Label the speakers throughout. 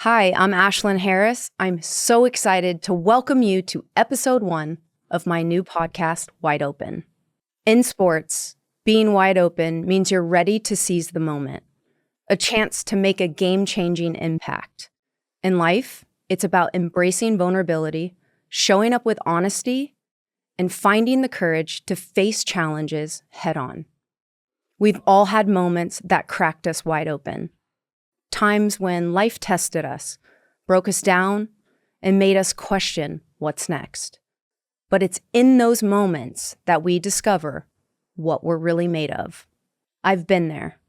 Speaker 1: Hi, I'm Ashlyn Harris. I'm so excited to welcome you to episode 1 of my new podcast, Wide Open. In sports, being wide open means you're ready to seize the moment, a chance to make a game-changing impact. In life, it's about embracing vulnerability, showing up with honesty, and finding the courage to face challenges head-on. We've all had moments that cracked us wide open. Times when life tested us, broke us down, and made us question what's next. But it's in those moments that we discover what we're really made of. I've been there.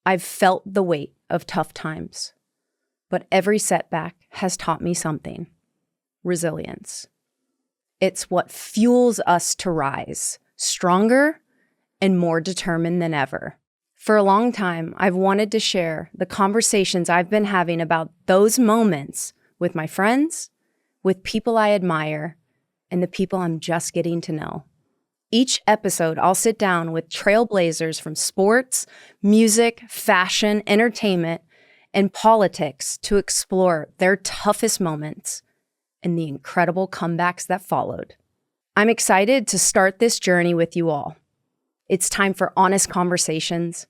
Speaker 1: I've felt the weight of tough times. But every setback has taught me something: resilience. It's what fuels us to rise, stronger and more determined than ever. For a long time, I've wanted to share the conversations I've been having about those moments with my friends, with people I admire, and the people I'm just getting to know. Each episode, I'll sit down with trailblazers from sports, music, fashion, entertainment, and politics to explore their toughest moments and the incredible comebacks that followed. I'm excited to start this journey with you all. It's time for honest conversations,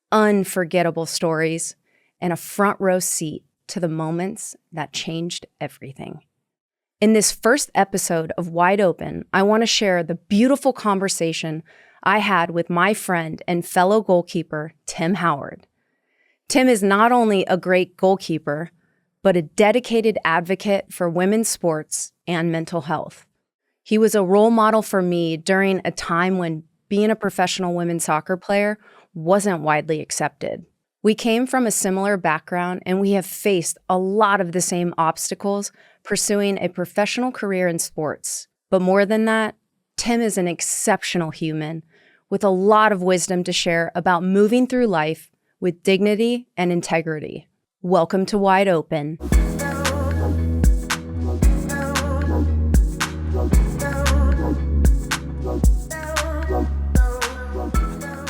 Speaker 1: unforgettable stories, and a front row seat to the moments that changed everything. In this first episode of Wide Open, I want to share the beautiful conversation I had with my friend and fellow goalkeeper, Tim Howard. Tim is not only a great goalkeeper, but a dedicated advocate for women's sports and mental health. He was a role model for me during a time when being a professional women's soccer player wasn't widely accepted. We came from a similar background, and we have faced a lot of the same obstacles pursuing a professional career in sports. But more than that, Tim is an exceptional human with a lot of wisdom to share about moving through life with dignity and integrity. Welcome to Wide Open.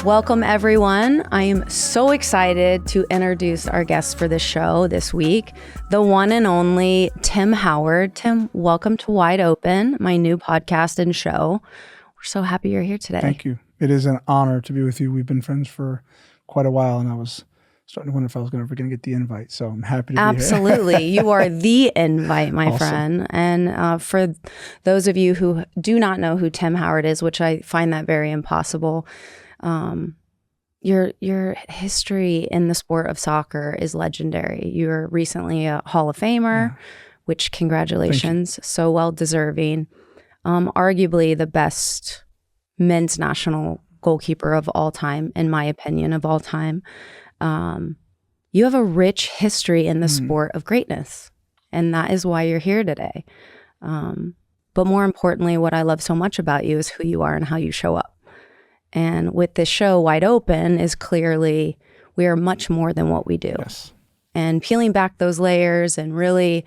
Speaker 1: Welcome, everyone. I am so excited to introduce our guest for this show this week, the one and only Tim Howard. Tim, welcome to Wide Open, my new podcast and show. We're so happy you're here today.
Speaker 2: Thank you. It is an honor to be with you. We've been friends for quite a while, and I was starting to wonder if I was ever going to get the invite, so I'm happy to be here.
Speaker 1: Absolutely. You are the invite, my friend. And for those of you who do not know who Tim Howard is, which I find that very impossible, your history in the sport of soccer is legendary. You're recently a Hall of Famer, which congratulations, so well deserving. Arguably the best men's national goalkeeper of all time, in my opinion, of all time. You have a rich history in the sport of greatness, and that is why you're here today. But more importantly, what I love so much about you is who you are and how you show up. And with this show, Wide Open, is clearly we are much more than what we do.
Speaker 2: Yes.
Speaker 1: And peeling back those layers and really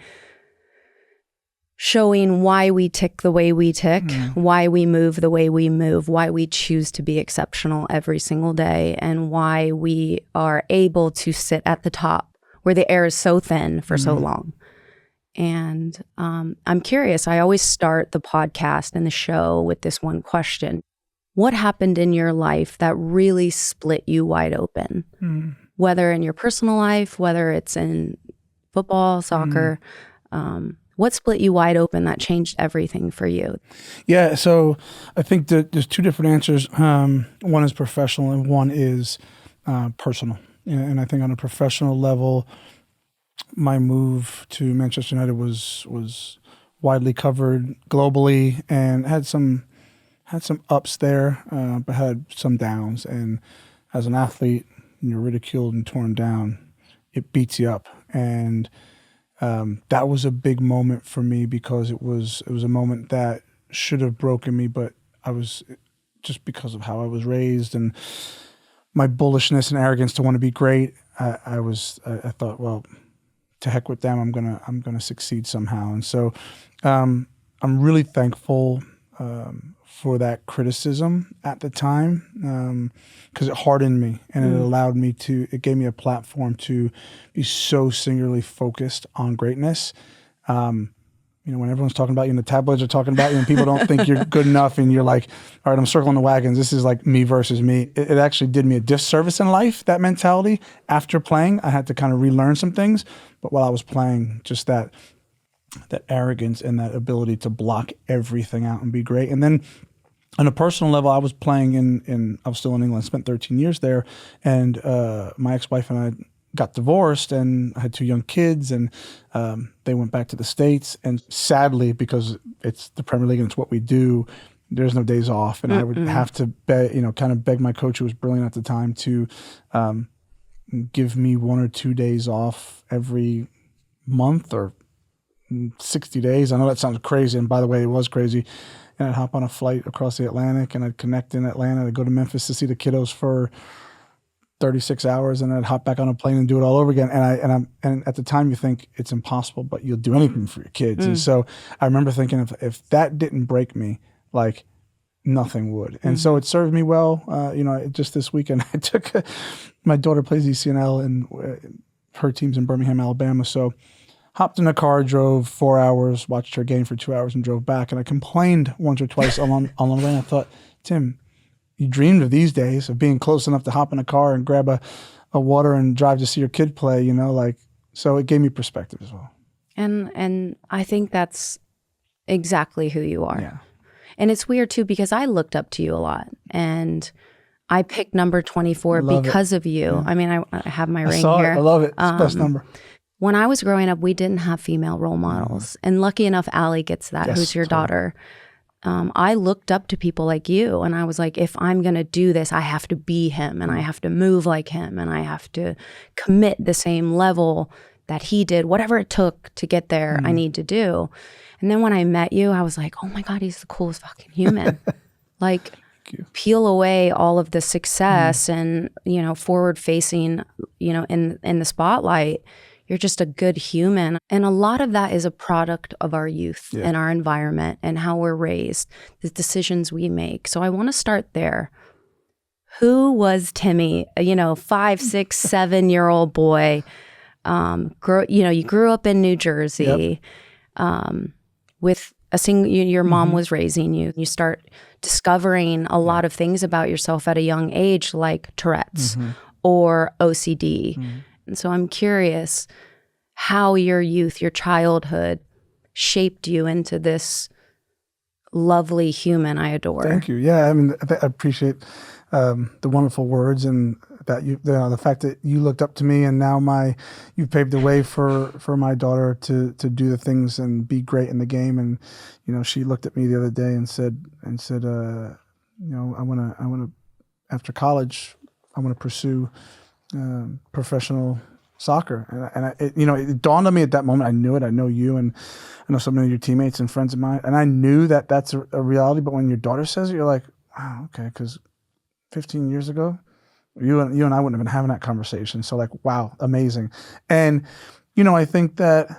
Speaker 1: showing why we tick the way we tick, why we move the way we move, why we choose to be exceptional every single day, and why we are able to sit at the top where the air is so thin for so long. And I'm curious, I always start the podcast and the show with this one question. What happened in your life that really split you wide open? Whether in your personal life, whether it's in football, soccer, what split you wide open that changed everything for you?
Speaker 2: Yeah, so I think that there's two different answers. One is professional and one is personal. And I think on a professional level, my move to Manchester United was widely covered globally and had some ups there, but had some downs. And as an athlete, when you're ridiculed and torn down, it beats you up. And that was a big moment for me because it was a moment that should have broken me, but I was, just because of how I was raised and my bullishness and arrogance to want to be great, I thought, well, to heck with them, I'm gonna succeed somehow. And so I'm really thankful for that criticism at the time, because it hardened me and it allowed me it gave me a platform to be so singularly focused on greatness. When everyone's talking about you and the tabloids are talking about you and people don't think you're good enough and you're like, all right, I'm circling the wagons. This is like me versus me. It actually did me a disservice in life, that mentality. After playing, I had to kind of relearn some things. But while I was playing, just that arrogance and that ability to block everything out and be great. And then on a personal level, I was playing I was still in England, spent 13 years there. And my ex-wife and I got divorced, and I had 2 young kids, and they went back to the States. And sadly, because it's the Premier League and it's what we do, there's no days off. And I would have to beg my coach, who was brilliant at the time, to give me 1 or 2 days off every month or 60 days. I know that sounds crazy. And by the way, it was crazy. And I'd hop on a flight across the Atlantic, and I'd connect in Atlanta. I'd go to Memphis to see the kiddos for 36 hours, and I'd hop back on a plane and do it all over again. And at the time you think it's impossible, but you'll do anything for your kids. And so I remember thinking, if that didn't break me, like nothing would. And so it served me well. Just this weekend, my daughter plays ECNL, and her team's in Birmingham, Alabama. So hopped in a car, drove 4 hours, watched her game for 2 hours, and drove back. And I complained once or twice along the way. I thought, Tim, you dreamed of these days of being close enough to hop in a car and grab a water and drive to see your kid play, so it gave me perspective as well.
Speaker 1: And I think that's exactly who you are.
Speaker 2: Yeah.
Speaker 1: And it's weird too, because I looked up to you a lot, and I picked number 24 because of you. Yeah. I mean, I have my ring here.
Speaker 2: I love it. It's the best number.
Speaker 1: When I was growing up, we didn't have female role models. And lucky enough, Allie gets that, who's your daughter. I looked up to people like you, and I was like, if I'm going to do this, I have to be him, and I have to move like him, and I have to commit the same level that he did. Whatever it took to get there, I need to do. And then when I met you, I was like, oh my God, he's the coolest fucking human. Like, peel away all of the success and, forward facing, in the spotlight. You're just a good human. And a lot of that is a product of our youth and our environment and how we're raised, the decisions we make. So I want to start there. Who was Timmy? 5, 6, 7-year-old boy. You grew up in New Jersey with a single, your mom was raising you. You start discovering a lot of things about yourself at a young age, like Tourette's or OCD. And so I'm curious how your youth, your childhood shaped you into this lovely human I adore.
Speaker 2: Thank you. Yeah, I mean, I appreciate the wonderful words, and that the fact that you looked up to me, and now you paved the way for my daughter to do the things and be great in the game. And she looked at me the other day and said, I want to after college, I want to pursue professional soccer. And it dawned on me at that moment. I knew it. I know you, and I know some of your teammates and friends of mine, and I knew that that's a reality. But when your daughter says it, you're like, wow, okay, because 15 years ago, you and I wouldn't have been having that conversation. So like, wow, amazing. And I think that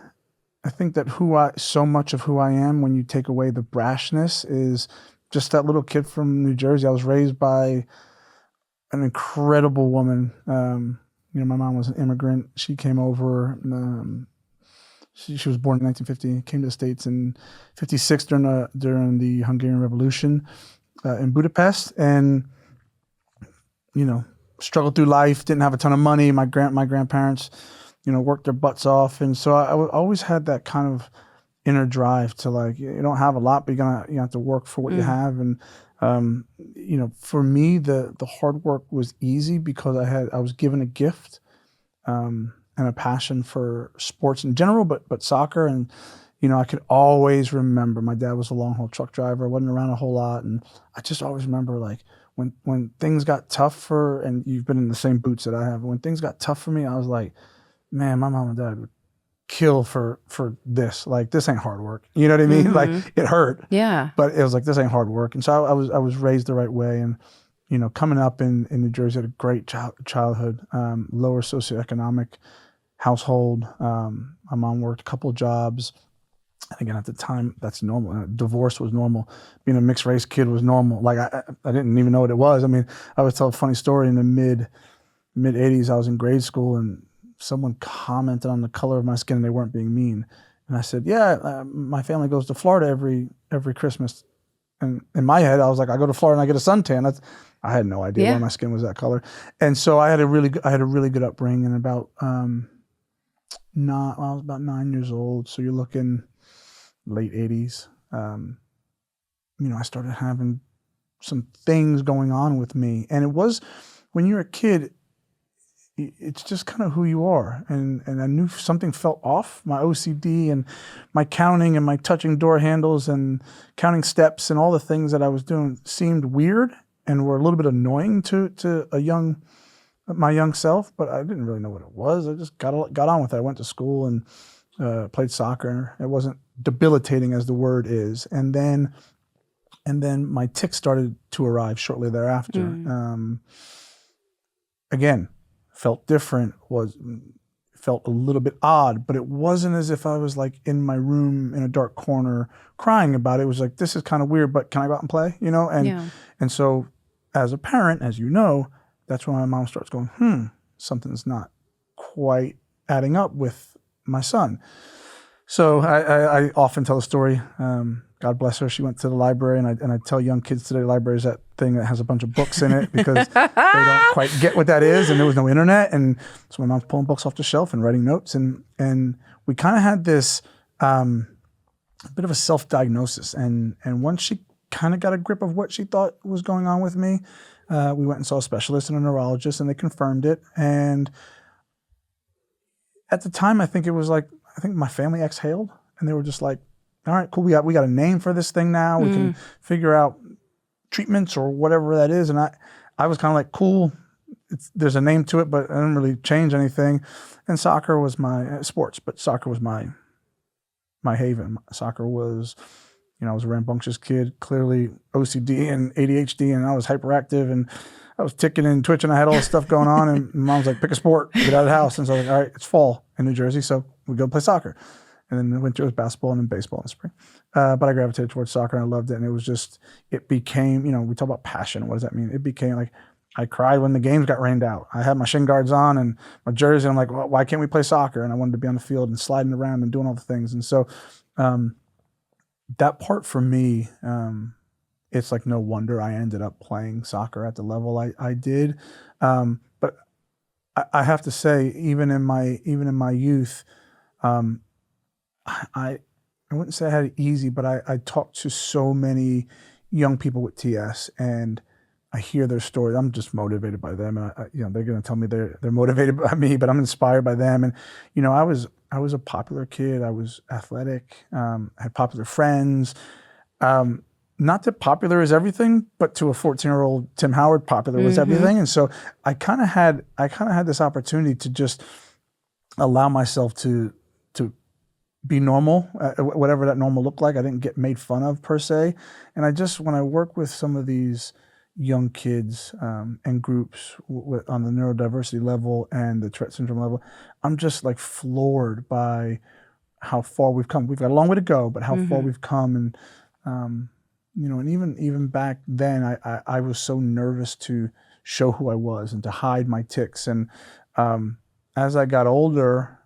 Speaker 2: so much of who I am, when you take away the brashness, is just that little kid from New Jersey. I was raised by an incredible woman. My mom was an immigrant. She came over. She was born in 1950. Came to the States in '56 during the Hungarian Revolution in Budapest, and struggled through life. Didn't have a ton of money. My grandparents, worked their butts off, and so I always had that kind of inner drive to, like, you don't have a lot, but you have to work for what you have. And for me, the hard work was easy because I was given a gift and a passion for sports in general, but soccer. And I could always remember, my dad was a long haul truck driver, wasn't around a whole lot, and I just always remember, like, when things got tough and you've been in the same boots that I have, when things got tough for me, I was like, man, my mom and dad would kill for this. Like, this ain't hard work. You know what I mean? Like, it hurt. Yeah. But it was like, this ain't hard work. And so I was raised the right way. And, coming up in New Jersey, I had a great childhood, lower socioeconomic household. My mom worked a couple of jobs. And again, at the time, that's normal. Divorce was normal. Being a mixed race kid was normal. Like I didn't even know what it was. I mean, I would tell a funny story in the mid '80s. I was in grade school, and someone commented on the color of my skin, and they weren't being mean. And I said, "Yeah, my family goes to Florida every Christmas." And in my head, I was like, "I go to Florida and I get a suntan." I had no idea why my skin was that color. And so I had a really good upbringing. About I was about 9 years old. So you're looking late '80s. I started having some things going on with me, and it was when you're a kid, it's just kind of who you are. And I knew something felt off. My OCD and my counting and my touching door handles and counting steps and all the things that I was doing seemed weird and were a little bit annoying to my young self, but I didn't really know what it was. I just got on with it. I went to school and played soccer. It wasn't debilitating as the word is. And then my tics started to arrive shortly thereafter. Again, felt different, felt a little bit odd, but it wasn't as if I was like in my room in a dark corner crying about it. It was like, this is kind of weird, but can I go out and play? And so as a parent, as you know, that's when my mom starts going, something's not quite adding up with my son. So I often tell a story. God bless her. She went to the library, and I tell young kids today, library is that thing that has a bunch of books in it because they don't quite get what that is, and there was no internet, and so my mom's pulling books off the shelf and writing notes, and we kind of had this bit of a self-diagnosis, and once she kind of got a grip of what she thought was going on with me, we went and saw a specialist and a neurologist, and they confirmed it. And at the time, I think my family exhaled, and they were just like, all right, cool. We got a name for this thing now. We can figure out treatments or whatever that is. And I was kind of like, cool. There's a name to it, but I didn't really change anything. And soccer was my sports, but soccer was my haven. Soccer was, I was a rambunctious kid, clearly OCD and ADHD, and I was hyperactive, and I was ticking and twitching. I had all this stuff going on, and mom was like, pick a sport, get out of the house. And so I was like, all right, it's fall in New Jersey, so we go play soccer. And then the winter was basketball, and then baseball in the spring. But I gravitated towards soccer, and I loved it. And it became, we talk about passion. What does that mean? It became like, I cried when the games got rained out. I had my shin guards on and my jersey, and I'm like, well, why can't we play soccer? And I wanted to be on the field and sliding around and doing all the things. And so that part for me, it's like no wonder I ended up playing soccer at the level I did. But I have to say, even in my youth, I wouldn't say I had it easy, but I talked to so many young people with TS, and I hear their stories. I'm just motivated by them, and they're going to tell me they're motivated by me, but I'm inspired by them. And I was a popular kid. I was athletic. Had popular friends. Not that popular is everything, but to a 14-year-old Tim Howard, popular was everything. And so I kind of had this opportunity to just allow myself to be normal, whatever that normal looked like. I didn't get made fun of per se. And when I work with some of these young kids and groups on the neurodiversity level and the Tourette syndrome level, I'm just like floored by how far we've come. We've got a long way to go, but how far we've come. And, and even back then, I was so nervous to show who I was and to hide my tics. And as I got older,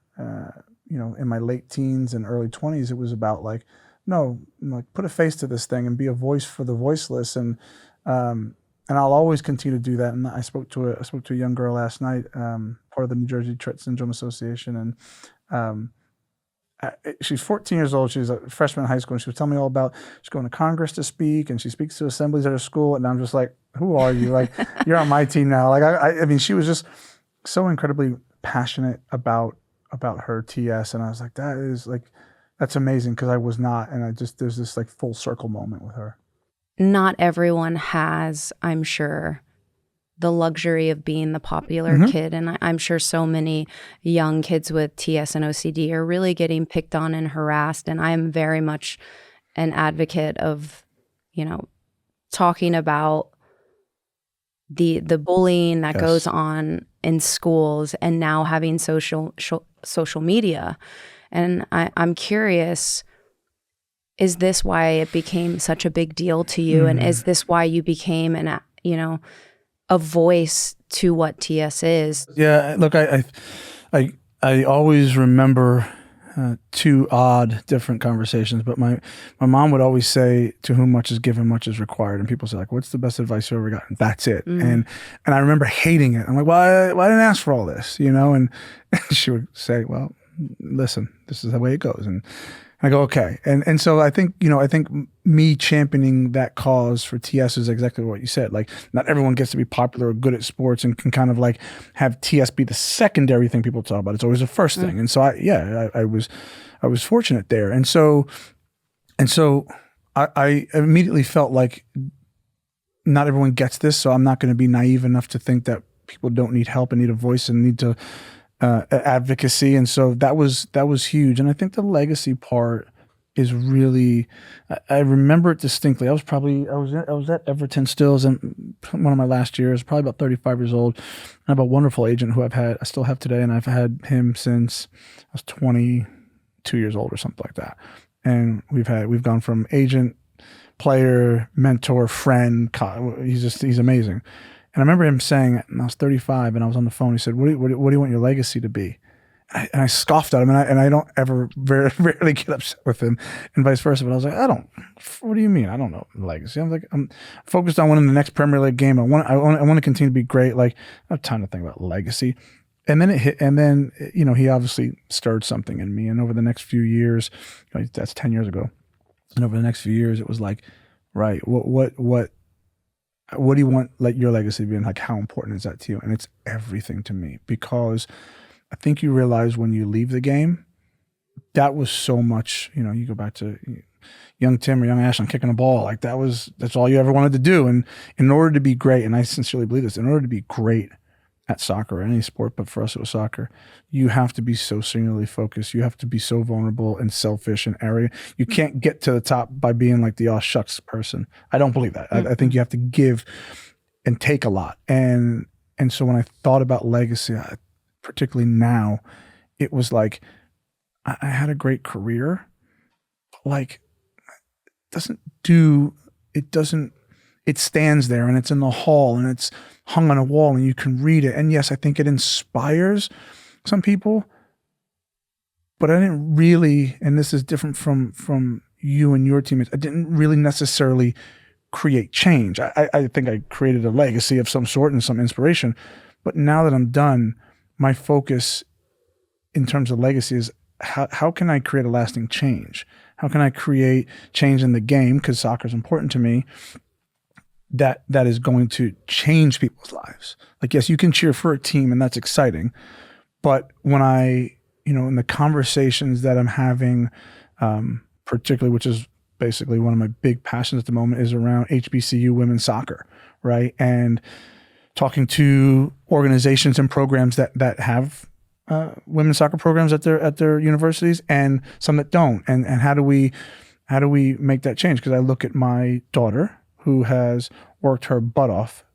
Speaker 2: in my late teens and early 20s, it was about like, no, like put a face to this thing and be a voice for the voiceless. And I'll always continue to do that. And I spoke to a young girl last night, part of the New Jersey Tourette Syndrome Association. And she's 14 years old. She's a freshman in high school. And she was telling me all about, she's going to Congress to speak, and she speaks to assemblies at her school. And I'm just like, who are you? Like, you're on my team now. Like, I mean, she was just so incredibly passionate about her TS, and I was like, that's amazing, because I was not, and there's this like full circle moment with her.
Speaker 1: Not everyone has, I'm sure, the luxury of being the popular kid, and I'm sure so many young kids with TS and OCD are really getting picked on and harassed, and I'm very much an advocate of, talking about the bullying that goes on in schools, and now having social media. And I'm curious, is this why it became such a big deal to you? And is this why you became a voice to what TS is?
Speaker 2: Yeah, look, I always remember two odd different conversations, but my mom would always say, to whom much is given, much is required. And people say, like, what's the best advice you ever got? And that's it. And I remember hating it. I'm like, well, I didn't ask for all this, And she would say, well, listen, this is the way it goes. And I go, okay. And so I think me championing that cause for TS is exactly what you said. Like, not everyone gets to be popular or good at sports and can kind of like have TS be the secondary thing people talk about. It's always the first thing. And so I was fortunate there. And so I immediately felt like not everyone gets this. So I'm not going to be naive enough to think that people don't need help and need a voice and need to advocacy. And so that was huge. And I think the legacy part is really, I remember it distinctly. I was at Everton Stills in one of my last years, probably about 35 years old. I have a wonderful agent who I still have today. And I've had him since I was 22 years old or something like that. And we've gone from agent, player, mentor, friend. He's amazing. And I remember him saying, and I was 35 and I was on the phone, he said, what do you want your legacy to be? And I scoffed at him, and I don't ever rarely get upset with him and vice versa. But I was like, what do you mean? I don't know legacy. I'm focused on winning the next Premier League game. I want to continue to be great. Like, I have time to think about legacy. And then it hit, and then, he obviously stirred something in me. And over the next few years, that's 10 years ago. And over the next few years, it was like, right, what do you want your legacy to be, and like how important is that to you? And it's everything to me, because I think you realize when you leave the game, that was so much, you go back to young Tim or young Ashlyn kicking a ball, like that's all you ever wanted to do. And in order to be great, and I sincerely believe this, in order to be great at soccer or any sport, but for us it was soccer, you have to be so singularly focused. You have to be so vulnerable and selfish and arrogant. You can't get to the top by being like the aw shucks person. I don't believe that. I think you have to give and take a lot. And so when I thought about legacy, particularly now, it was like, I had a great career, but like, it stands there and it's in the hall and it's hung on a wall and you can read it. And yes, I think it inspires some people, but I didn't really, and this is different from you and your teammates, I didn't really necessarily create change. I think I created a legacy of some sort and some inspiration. But now that I'm done, my focus in terms of legacy is how can I create a lasting change? How can I create change in the game? Because soccer is important to me. That is going to change people's lives. Like, yes, you can cheer for a team and that's exciting. But when in the conversations that I'm having, particularly, which is basically one of my big passions at the moment, is around HBCU women's soccer, right? And talking to organizations and programs that have women's soccer programs at their universities and some that don't. And how do we make that change? Because I look at my daughter, who has worked her butt off.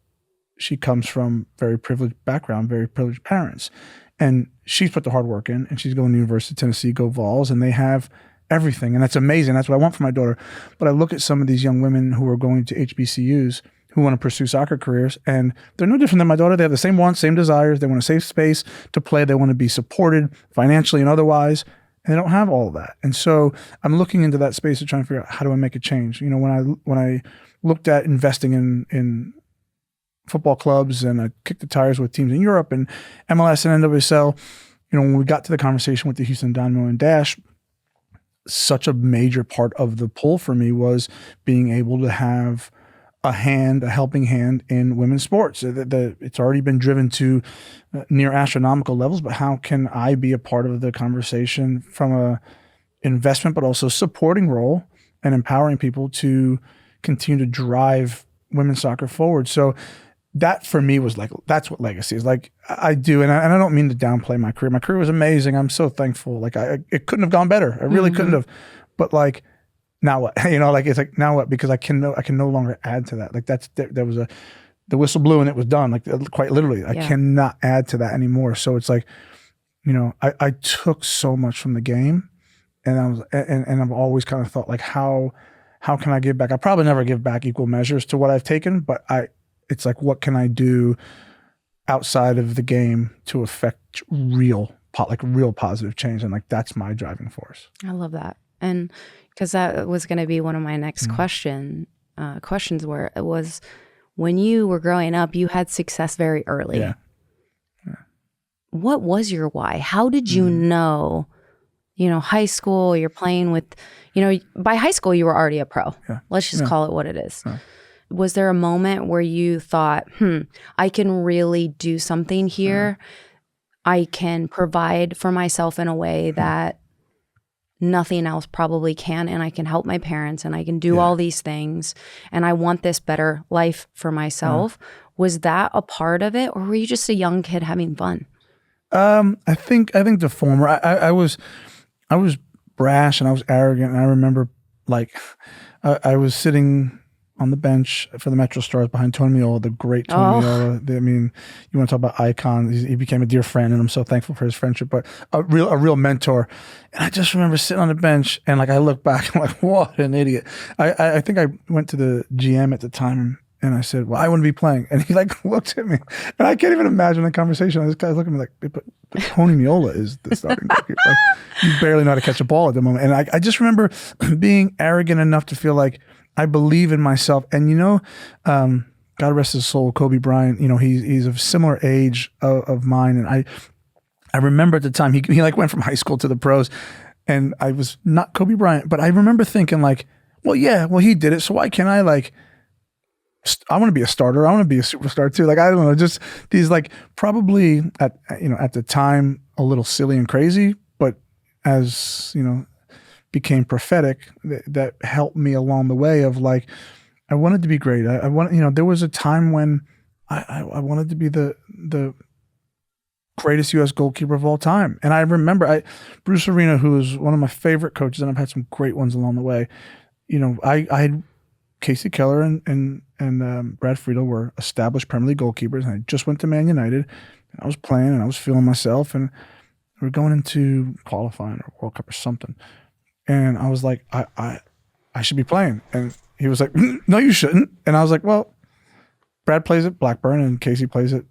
Speaker 2: She comes from very privileged background, very privileged parents. And she's put the hard work in, and she's going to the University of Tennessee, go Vols, and they have everything. And that's amazing. That's what I want for my daughter. But I look at some of these young women who are going to HBCUs who want to pursue soccer careers, and they're no different than my daughter. They have the same wants, same desires. They want a safe space to play. They want to be supported financially and otherwise. And they don't have all of that. And so I'm looking into that space to try and figure out, how do I make a change? When I looked at investing in football clubs, and I kicked the tires with teams in Europe and MLS and NWSL, when we got to the conversation with the Houston Dynamo and Dash, such a major part of the pull for me was being able to have a helping hand in women's sports. It's already been driven to near astronomical levels, but how can I be a part of the conversation from a investment, but also supporting role and empowering people to continue to drive women's soccer forward? So that for me was like, that's what legacy is. Like, I do, and I don't mean to downplay my career. My career was amazing. I'm so thankful. Like, it couldn't have gone better. I really couldn't have. But like, now what? It's like, now what? Because I can no longer add to that. Like, there was the whistle blew and it was done. Like, quite literally, I cannot add to that anymore. So it's like, I took so much from the game, and I've always kind of thought like, how can I give back? I probably never give back equal measures to what I've taken, but it's like, what can I do outside of the game to affect real positive change? And like, that's my driving force.
Speaker 1: I love that. And because that was going to be one of my next questions where it was, when you were growing up, you had success very early.
Speaker 2: Yeah.
Speaker 1: What was your why? How did you know, high school, you're playing with, by high school, you were already a pro.
Speaker 2: Yeah.
Speaker 1: Let's just call it what it is.
Speaker 2: Yeah.
Speaker 1: Was there a moment where you thought, I can really do something here? I can provide for myself in a way that nothing else probably can, and I can help my parents, and I can do all these things, and I want this better life for myself. Was that a part of it, or were you just a young kid having fun?
Speaker 2: I think the former. I was brash and I was arrogant, and I remember like I was sitting on the bench for the Metro Stars behind Tony Miola, the great Tony Miola. I mean, you want to talk about icon. He became a dear friend, and I'm so thankful for his friendship, but a real mentor. And I just remember sitting on the bench, and like I look back, I'm like, what an idiot. I think I went to the GM at the time, and I said, well, I want to be playing. And he like looked at me, and I can't even imagine the conversation. This guy's looking at me like, but Tony Miola is the starting goalkeeper. Like, you barely know how to catch a ball at the moment. And I just remember being arrogant enough to feel like I believe in myself. And God rest his soul, Kobe Bryant, he's of similar age of mine. And I remember at the time he like went from high school to the pros, and I was not Kobe Bryant, but I remember thinking like, well, he did it. So why can't I I want to be a starter. I want to be a superstar too. Like, I don't know, just these like probably at the time a little silly and crazy, but as, became prophetic, that helped me along the way of like, I wanted to be great. I want, there was a time when I wanted to be the greatest U.S. goalkeeper of all time. And I remember Bruce Arena, who is one of my favorite coaches, and I've had some great ones along the way. I had Casey Keller and Brad Friedel were established Premier League goalkeepers, and I just went to Man United, and I was playing and I was feeling myself, and we were going into qualifying or World Cup or something. And I was like, I should be playing. And he was like, no, you shouldn't. And I was like, well, Brad plays at Blackburn and Casey plays at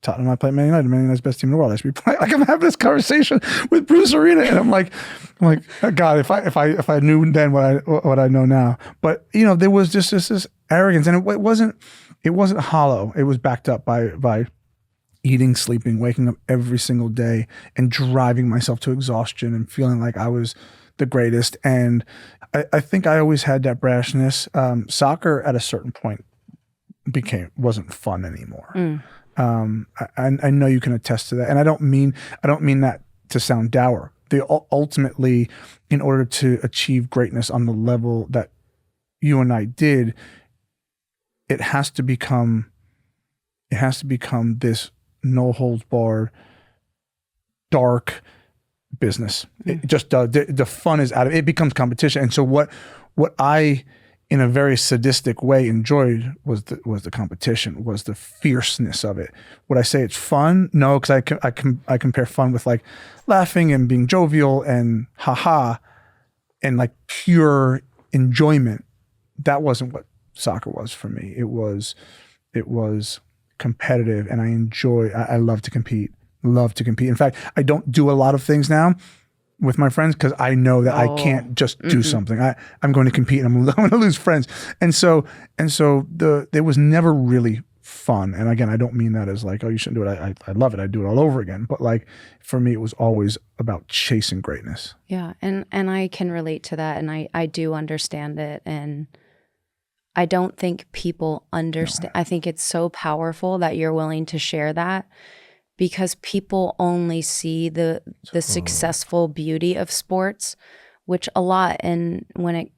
Speaker 2: Tottenham. I play at Man United. Man United's best team in the world. I should be playing. Like, I'm having this conversation with Bruce Arena, and I'm like, oh, God, if I knew then what I know now. But there was just this arrogance, and it wasn't hollow. It was backed up by eating, sleeping, waking up every single day, and driving myself to exhaustion, and feeling like I was the greatest. And I think I always had that brashness. Soccer at a certain point wasn't fun anymore. I know you can attest to that, and I don't mean that to sound dour. Ultimately, in order to achieve greatness on the level that you and I did, it has to become this no holds barred, dark business. It just the fun is out of it. It becomes competition. And so what I, in a very sadistic way, enjoyed was the competition, was the fierceness of it. Would I say it's fun? No, because I compare fun with like laughing and being jovial and haha and like pure enjoyment. That wasn't what soccer was for me. It was competitive, and I love to compete. In fact, I don't do a lot of things now with my friends because I know that I can't just do something. I'm going to compete, and I'm going to lose friends. And so there was never really fun. And again, I don't mean that as like, oh, you shouldn't do it. I love it. I do it all over again. But like, for me, it was always about chasing greatness.
Speaker 1: Yeah. And I can relate to that. And I do understand it. And I don't think people understand. No. I think it's so powerful that you're willing to share that, because people only see the successful beauty of sports, which a lot, and when it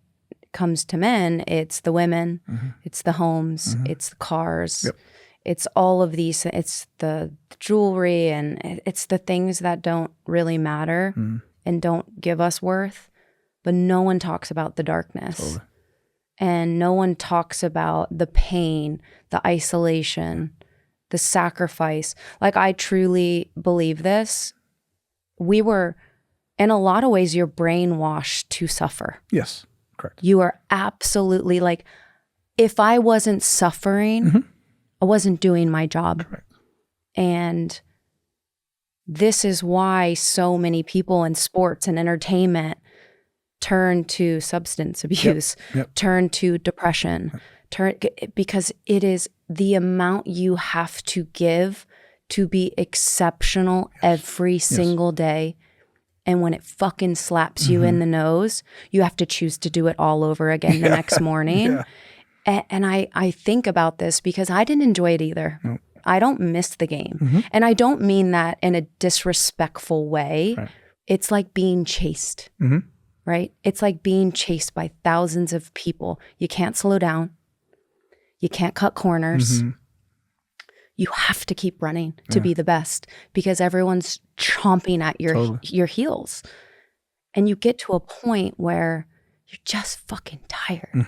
Speaker 1: comes to men, it's the women, it's the homes, it's the cars, it's all of these, it's the jewelry, and it's the things that don't really matter and don't give us worth, but no one talks about the darkness. Totally. And no one talks about the pain, the isolation, the sacrifice. Like, I truly believe this. We were in a lot of ways, you're brainwashed to suffer.
Speaker 2: Yes, correct.
Speaker 1: You are absolutely like, if I wasn't suffering, I wasn't doing my job.
Speaker 2: Correct.
Speaker 1: And this is why so many people in sports and entertainment turn to substance abuse, turn to depression, because it is the amount you have to give to be exceptional every single day. And when it fucking slaps you in the nose, you have to choose to do it all over again the next morning. And I think about this because I didn't enjoy it either. Nope. I don't miss the game. And I don't mean that in a disrespectful way. Right. It's like being chased, right? It's like being chased by thousands of people. You can't slow down. You can't cut corners. You have to keep running to be the best because everyone's chomping at your heels. And you get to a point where you're just fucking tired.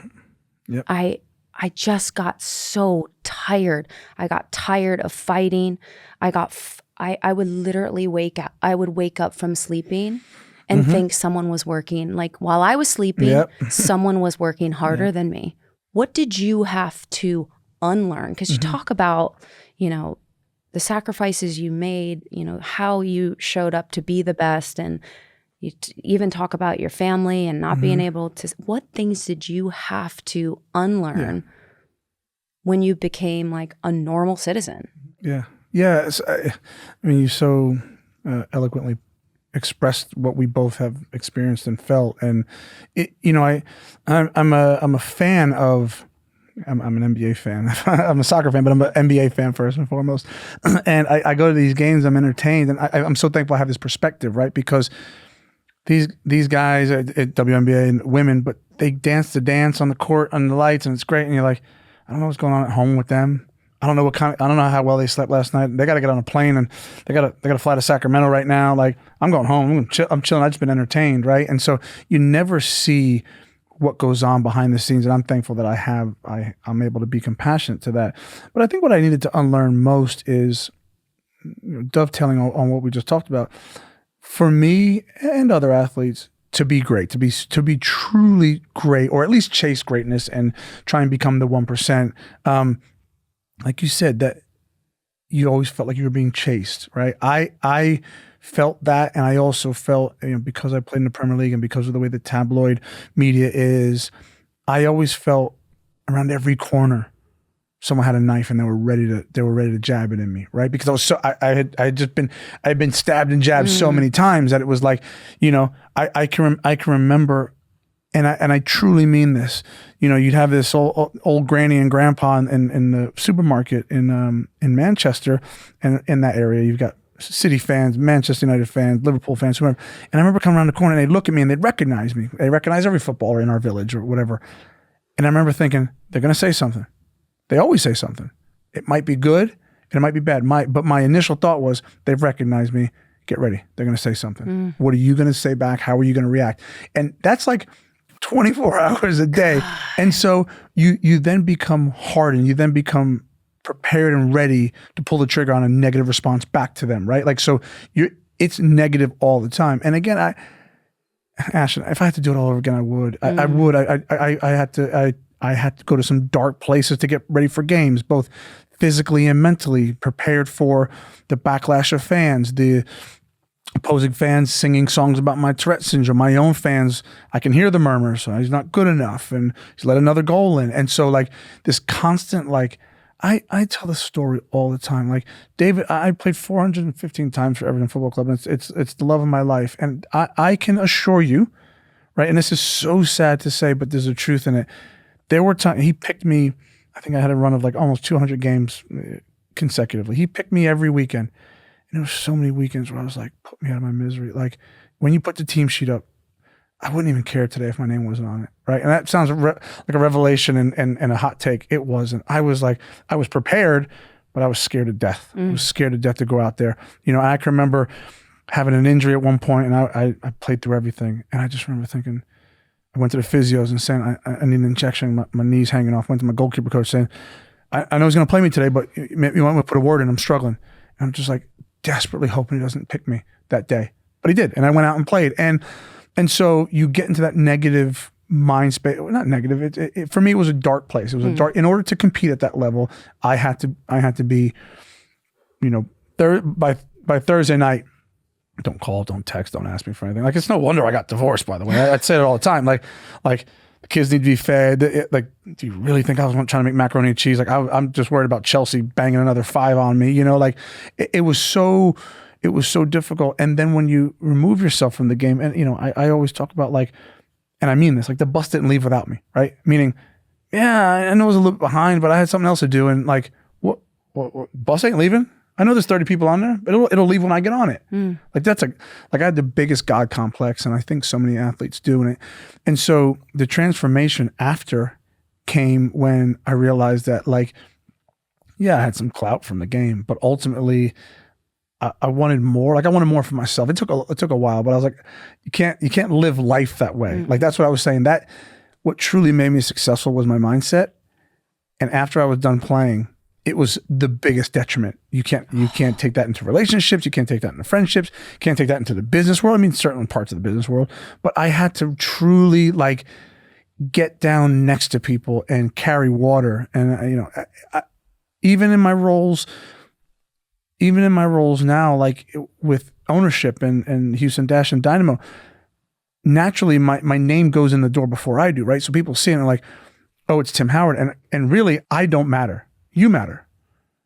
Speaker 1: I just got so tired. I got tired of fighting. I would literally wake up from sleeping and think someone was working. Like while I was sleeping, someone was working harder than me. What did you have to unlearn? Because you talk about, the sacrifices you made, how you showed up to be the best, and you even talk about your family and not being able to. What things did you have to unlearn when you became like a normal citizen? Yeah.
Speaker 2: I mean, you so eloquently expressed what we both have experienced and felt, and I'm a fan of. I'm an NBA fan. I'm a soccer fan, but I'm an NBA fan first and foremost. And I go to these games. I'm entertained, and I'm so thankful I have this perspective, right? Because these guys at WNBA and women, but they dance the dance on the court under the lights, and it's great. And you're like, I don't know what's going on at home with them. I don't know I don't know how well they slept last night. They got to get on a plane and they got to fly to Sacramento right now. Like I'm going home. I'm chilling. I've just been entertained, right? And so you never see what goes on behind the scenes, and I'm thankful that I'm able to be compassionate to that. But I think what I needed to unlearn most is dovetailing on what we just talked about. For me and other athletes, to be great, to be truly great, or at least chase greatness and try and become the 1%. Like you said, that you always felt like you were being chased, right? I felt that, and I also felt, because I played in the Premier League and because of the way the tabloid media is, I always felt around every corner someone had a knife and they were ready to jab it in me, right? Because I was so I had been stabbed and jabbed so many times that it was like, I can remember, and I truly mean this. You'd have this old granny and grandpa in the supermarket in Manchester, and in that area you've got City fans, Manchester United fans, Liverpool fans, whoever. And I remember coming around the corner and they'd look at me and they'd recognize me. They recognize every footballer in our village or whatever. And I remember thinking, they're going to say something. They always say something. It might be good and it might be bad. But my initial thought was, they've recognized me. Get ready. They're going to say something. What are you going to say back? How are you going to react? And that's like 24 hours a day. And so you then become hardened. You then become prepared and ready to pull the trigger on a negative response back to them, right? Like, so it's negative all the time. And again, Ashlyn, if I had to do it all over again, I would. I would. I had to go to some dark places to get ready for games, both physically and mentally, prepared for the backlash of fans, the opposing fans singing songs about my Tourette syndrome, my own fans, I can hear the murmurs, so he's not good enough, and he's let another goal in. And so like this constant, like, I tell this story all the time. Like, David, I played 415 times for Everton Football Club, and it's the love of my life. And I can assure you, right, and this is so sad to say, but there's a truth in it. There were times, he picked me, I think I had a run of like almost 200 games consecutively. He picked me every weekend. And there were so many weekends where I was like, put me out of my misery. Like, when you put the team sheet up, I wouldn't even care today if my name wasn't on it, right? And that sounds like a revelation and a hot take. It wasn't. I was prepared, but I was scared to death. I was scared to death to go out there. I can remember having an injury at one point, and I played through everything. And I just remember thinking, I went to the physios and saying, I need an injection. My knee's hanging off. Went to my goalkeeper coach saying, I know he's going to play me today, but you want me to put a word in? I'm struggling. And I'm just like desperately hoping he doesn't pick me that day. but he did. And I went out and played. And so you get into that negative mind space, well, not negative. For me, it was a dark place. It was a dark, in order to compete at that level, I had to be, by Thursday night, don't call, don't text, don't ask me for anything. Like, it's no wonder I got divorced, by the way. I'd say it all the time. Like the kids need to be fed. Do you really think I was trying to make macaroni and cheese? Like, I'm just worried about Chelsea banging another 5 on me. It was so difficult. And then when you remove yourself from the game, and I always talk about, like, and I mean this, like, the bus didn't leave without me, right? Meaning, yeah, I know I was a little bit behind, but I had something else to do. And like, what bus ain't leaving? I know there's 30 people on there, but it'll leave when I get on it. Like, I had the biggest God complex, and I think so many athletes do. And so the transformation after came when I realized that, like, yeah, I had some clout from the game, but ultimately I wanted more. Like, I wanted more for myself. It took a while, but I was like, you can't live life that way. Like, that's what I was saying. That what truly made me successful was my mindset. And after I was done playing, it was the biggest detriment. You can't take that into relationships. You can't take that into friendships. You can't take that into the business world. I mean, certainly parts of the business world, but I had to truly, like, get down next to people and carry water. And even in my roles now, like with ownership and Houston Dash and Dynamo, naturally my name goes in the door before I do, right? So people see it and they're like, oh, it's Tim Howard. And really, I don't matter. You matter.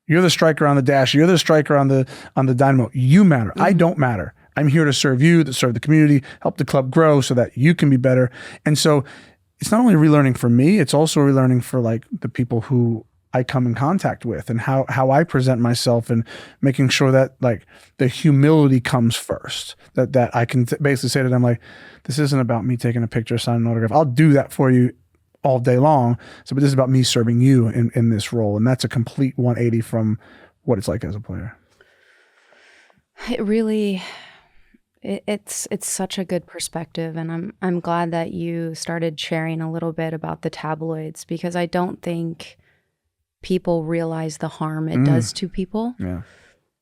Speaker 2: You're the striker on the Dash. You're the striker on the Dynamo. You matter. I don't matter. I'm here to serve you, to serve the community, help the club grow so that you can be better. And so it's not only relearning for me, it's also relearning for, like, the people who I come in contact with, and how I present myself, and making sure that, like, the humility comes first. That I can basically say to them, like, this isn't about me taking a picture, signing an autograph. I'll do that for you all day long. So, but this is about me serving you in this role. And that's a complete 180 from what it's like as a player.
Speaker 1: It really, it's such a good perspective. And I'm glad that you started sharing a little bit about the tabloids, because I don't think people realize the harm it does to people.
Speaker 2: Yeah.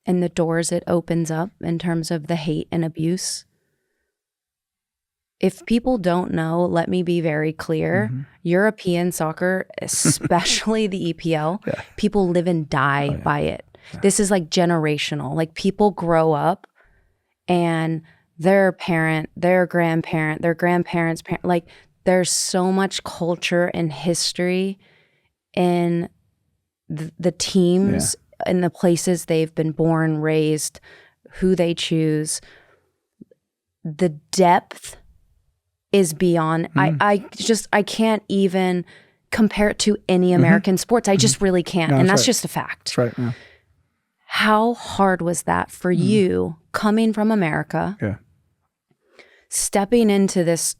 Speaker 1: And the doors it opens up in terms of the hate and abuse. If people don't know, let me be very clear. European soccer, especially the EPL, people live and die by it. Yeah. This is like generational. Like, people grow up and their parent, their grandparent, their grandparents' parent, like, there's so much culture and history in the teams and the places they've been born, raised, who they choose. The depth is beyond, I can't even compare it to any American sports. I just really can't. No, and that's just a fact.
Speaker 2: That's right. Yeah.
Speaker 1: How hard was that for you, coming from America, stepping into this,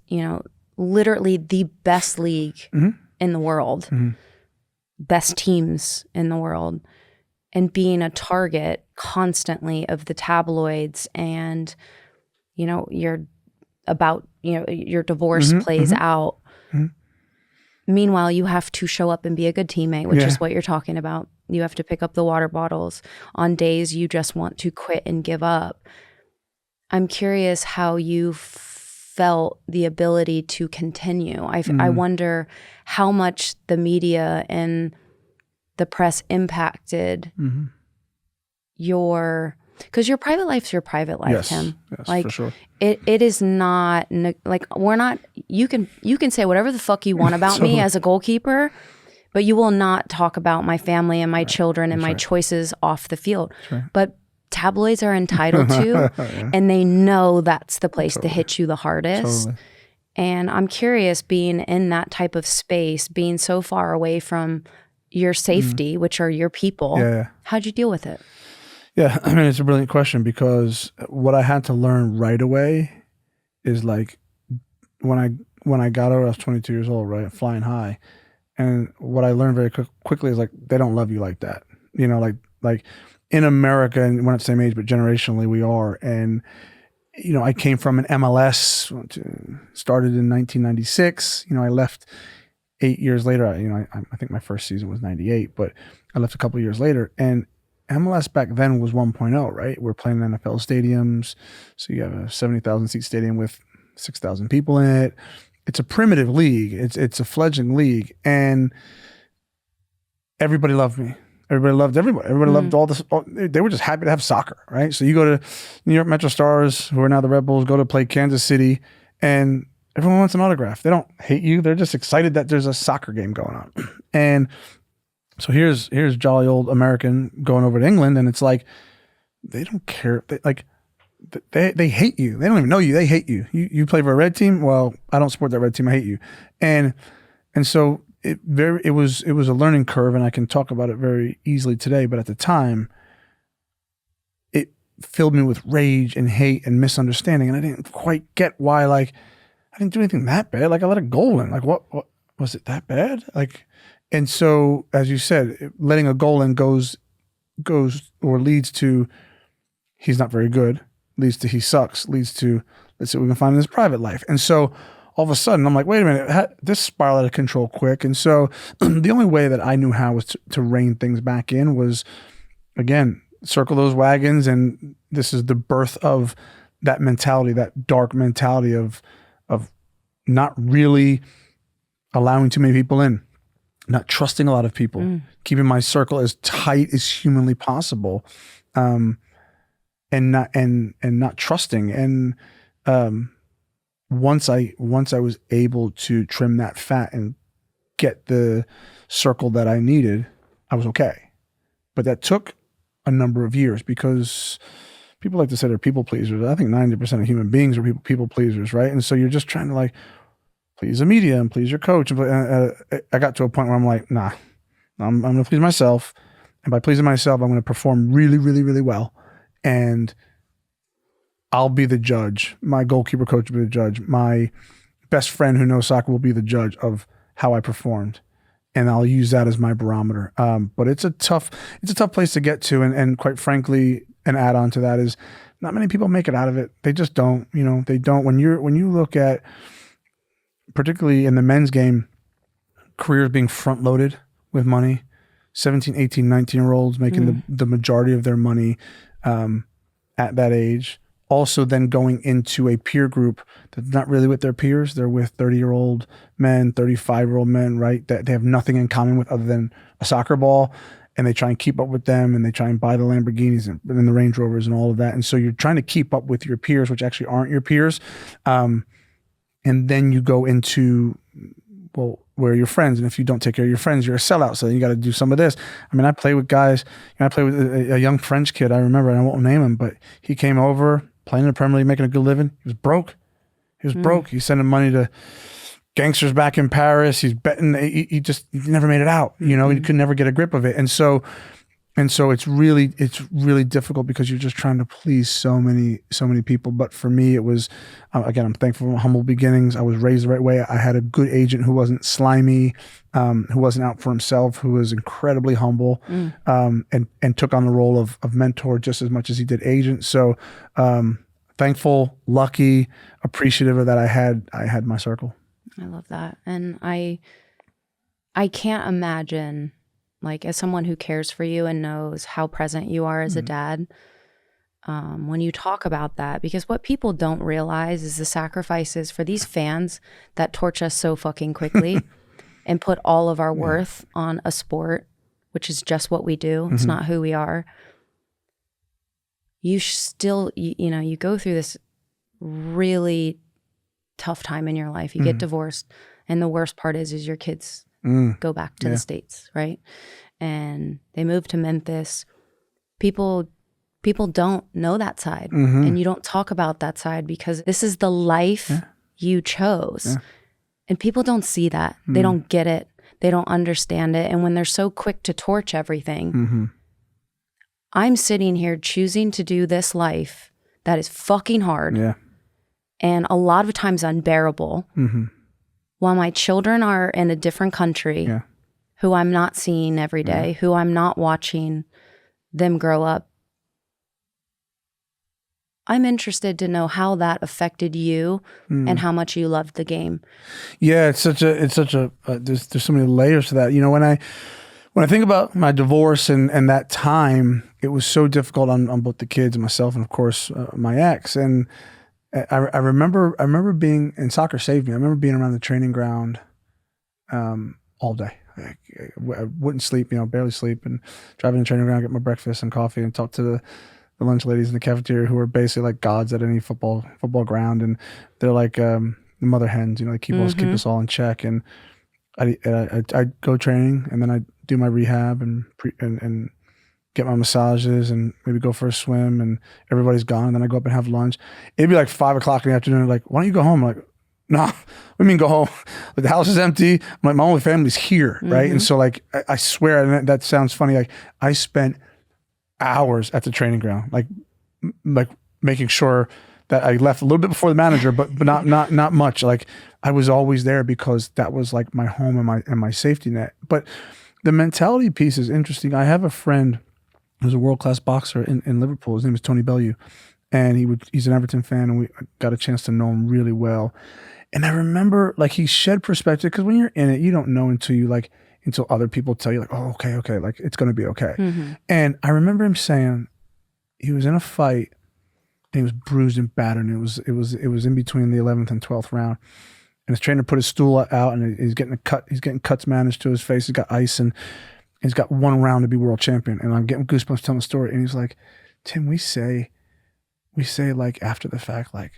Speaker 1: literally the best league in the world, best teams in the world, and being a target constantly of the tabloids, and, your divorce plays out. Meanwhile, you have to show up and be a good teammate, which is what you're talking about. You have to pick up the water bottles on days you just want to quit and give up. I'm curious how you felt the ability to continue. I wonder how much the media and the press impacted because your private life's your private life, Tim.
Speaker 2: Yes,
Speaker 1: like,
Speaker 2: for sure.
Speaker 1: It is not, like, we're not, you can say whatever the fuck you want about me as a goalkeeper, but you will not talk about my family and my children and my choices off the field. But tabloids are entitled to, and they know that's the place to hit you the hardest. And I'm curious, being in that type of space, being so far away from your safety, which are your people, how'd you deal with it?
Speaker 2: Yeah, I mean, it's a brilliant question, because what I had to learn right away is, like, when I got over, I was 22 years old, right, flying high, and what I learned very quickly is, like, they don't love you like that, like in America, and we're not the same age, but generationally we are, and I came from an MLS, started in 1996. I left 8 years later. I think my first season was 98, but I left a couple of years later, and MLS back then was 1.0, right? We're playing in NFL stadiums. So you have a 70,000 seat stadium with 6,000 people in it. It's a primitive league. It's a fledgling league. And everybody loved me. Everybody loved everybody. Everybody loved all this. They were just happy to have soccer, right? So you go to New York Metro Stars, who are now the Red Bulls, go to play Kansas City, and everyone wants an autograph. They don't hate you. They're just excited that there's a soccer game going on. And so here's jolly old American going over to England, and it's like they don't care. They hate you. They don't even know you. They hate you. You play for a red team. Well, I don't support that red team. I hate you. And so it was a learning curve, and I can talk about it very easily today. But at the time, it filled me with rage and hate and misunderstanding, and I didn't quite get why. Like, I didn't do anything that bad. Like, I let a goal in. Like, what was it that bad? Like, and so as you said, letting a goal in goes or leads to he's not very good. Leads to he sucks. Leads to let's see what we can find in his private life. And so all of a sudden, I'm like, wait a minute, this spiraled out of control quick. And so the only way that I knew how was to rein things back in was, again, circle those wagons. And this is the birth of that mentality, that dark mentality of not really allowing too many people in, not trusting a lot of people, keeping my circle as tight as humanly possible, and not trusting. And once I was able to trim that fat and get the circle that I needed, I was okay. But that took a number of years because people like to say they're people pleasers. I think 90% of human beings are people pleasers, right? And so you're just trying to like please the media and please your coach. And I got to a point where I'm like, nah, I'm going to please myself. And by pleasing myself, I'm going to perform really, really, really well. And I'll be the judge. My goalkeeper coach will be the judge. My best friend who knows soccer will be the judge of how I performed. And I'll use that as my barometer. But it's a tough place to get to. And quite frankly, an add-on to that is not many people make it out of it. They just don't, they don't. When you look at, particularly in the men's game, careers being front loaded with money, 17, 18, 19-year-olds making the majority of their money at that age. Also then going into a peer group that's not really with their peers. They're with 30-year-old men, 35-year-old men, right? That they have nothing in common with other than a soccer ball. And they try and keep up with them, and they try and buy the Lamborghinis and the Range Rovers and all of that. And so you're trying to keep up with your peers, which actually aren't your peers. And then you go into, well, where are your friends? And if you don't take care of your friends, you're a sellout. So then you got to do some of this. I mean, I play with guys. I play with a young French kid. I remember, and I won't name him, but he came over, playing in the Premier League, making a good living. He was broke. He's sending money to gangsters back in Paris. He's betting. He never made it out. He could never get a grip of it. And so it's really difficult because you're just trying to please so many people. But for me, it was, again, I'm thankful for humble beginnings. I was raised the right way. I had a good agent who wasn't slimy, who wasn't out for himself, who was incredibly humble, and took on the role of mentor just as much as he did agent. So thankful, lucky, appreciative of that. I had my circle.
Speaker 1: I love that. And I can't imagine, like, as someone who cares for you and knows how present you are as a dad, when you talk about that, because what people don't realize is the sacrifices for these fans that torch us so fucking quickly and put all of our worth on a sport, which is just what we do. It's not who we are. You still, you go through this really tough time in your life. You get divorced, and the worst part is your kids go back to the States, right? And they move to Memphis. People don't know that side, and you don't talk about that side because this is the life you chose. And people don't see that. They don't get it. They don't understand it. And when they're so quick to torch everything, I'm sitting here choosing to do this life that is fucking hard. And a lot of times unbearable, while my children are in a different country, who I'm not seeing every day, who I'm not watching them grow up. I'm interested to know how that affected you and how much you loved the game.
Speaker 2: Yeah, it's such a there's so many layers to that. When I think about my divorce and that time, it was so difficult on both the kids and myself, and of course my ex. And I remember being, and soccer saved me. I remember being around the training ground all day. I wouldn't sleep, barely sleep, and driving to the training ground, get my breakfast and coffee, and talk to the lunch ladies in the cafeteria, who are basically like gods at any football ground, and they're like the mother hens. They keep us all in check. And I go training, and then I do my rehab and get my massages, and maybe go for a swim, and everybody's gone. And then I go up and have lunch. It'd be like 5 o'clock in the afternoon. Like, why don't you go home? I'm like, nah, what do you mean go home? Like, the house is empty. My only family's here, right? And so, like, I swear, and that sounds funny, like, I spent hours at the training ground, like making sure that I left a little bit before the manager, but not much. Like, I was always there because that was like my home and my safety net. But the mentality piece is interesting. I have a friend who's a world-class boxer in Liverpool. His name is Tony Bellew, and he's an Everton fan, and we got a chance to know him really well. And I remember, like, he shed perspective, because when you're in it, you don't know until other people tell you, like, oh, okay, like, it's going to be okay. And I remember him saying he was in a fight, and he was bruised and battered, and it was in between the 11th and 12th round. And his trainer put his stool out, and he's getting cuts managed to his face. He's got ice, and he's got one round to be world champion. And I'm getting goosebumps telling the story. And he's like, Tim, we say like, after the fact, like,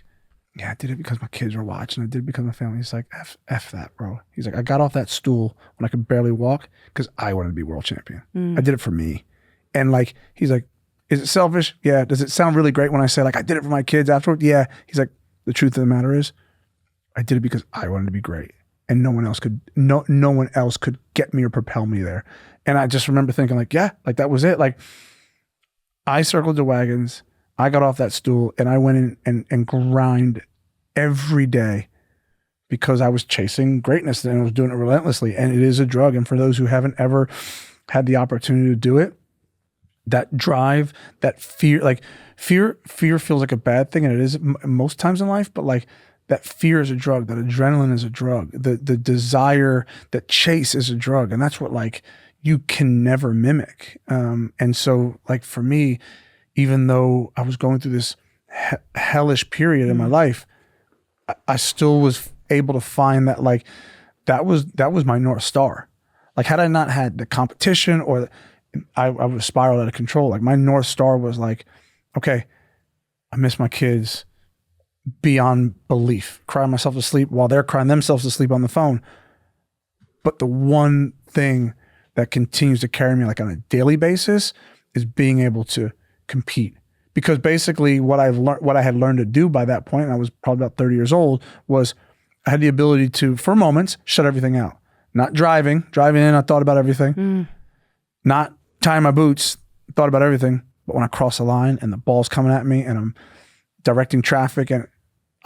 Speaker 2: yeah, I did it because my kids were watching. I did it because my family. He's like, F that, bro. He's like, I got off that stool when I could barely walk because I wanted to be world champion. I did it for me. And, like, he's like, is it selfish? Yeah. Does it sound really great when I say, like, I did it for my kids afterward? Yeah. He's like, the truth of the matter is, I did it because I wanted to be great, and no one else could get me or propel me there. And I just remember thinking, like, yeah, like, that was it. Like, I circled the wagons. I got off that stool, and I went in and grind every day because I was chasing greatness, and I was doing it relentlessly. And it is a drug. And for those who haven't ever had the opportunity to do it, that drive, that fear, like, fear feels like a bad thing, and it is most times in life, but, like, that fear is a drug, that adrenaline is a drug, the desire, that chase is a drug. And that's what, like, you can never mimic. And so, like, for me, even though I was going through this hellish period in my life, I still was able to find that, like, that was my North Star. Like, had I not had the competition, or I would have spiraled out of control. Like, my North Star was like, okay, I miss my kids beyond belief, crying myself to sleep while they're crying themselves to sleep on the phone. But the one thing that continues to carry me, like, on a daily basis, is being able to compete. Because basically what I had learned to do by that point, and I was probably about 30 years old, was I had the ability to, for moments, shut everything out. Not driving in, I thought about everything. Not tying my boots, thought about everything. But when I cross the line and the ball's coming at me and I'm directing traffic, and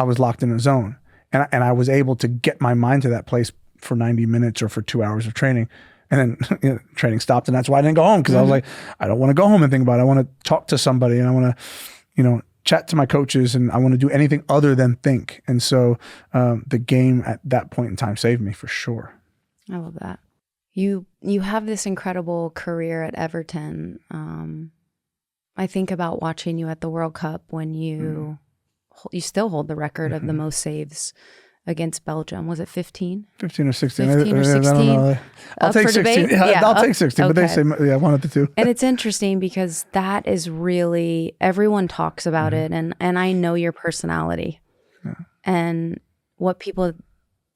Speaker 2: I was locked in a zone, and I was able to get my mind to that place for 90 minutes or for 2 hours of training. And then training stopped, and that's why I didn't go home, because I was like, I don't want to go home and think about it. I want to talk to somebody, and I want to, chat to my coaches, and I want to do anything other than think. And so the game at that point in time saved me, for sure.
Speaker 1: I love that. You have this incredible career at Everton. I think about watching you at the World Cup when you still hold the record of the most saves against Belgium. Was it 15?
Speaker 2: 15 or 16.
Speaker 1: 15 or 16.
Speaker 2: I don't know. I'll take 16. Yeah, I'll take 16,
Speaker 1: okay.
Speaker 2: But they say, one of the two.
Speaker 1: And it's interesting because that is really, everyone talks about it, and I know your personality. Yeah. And what people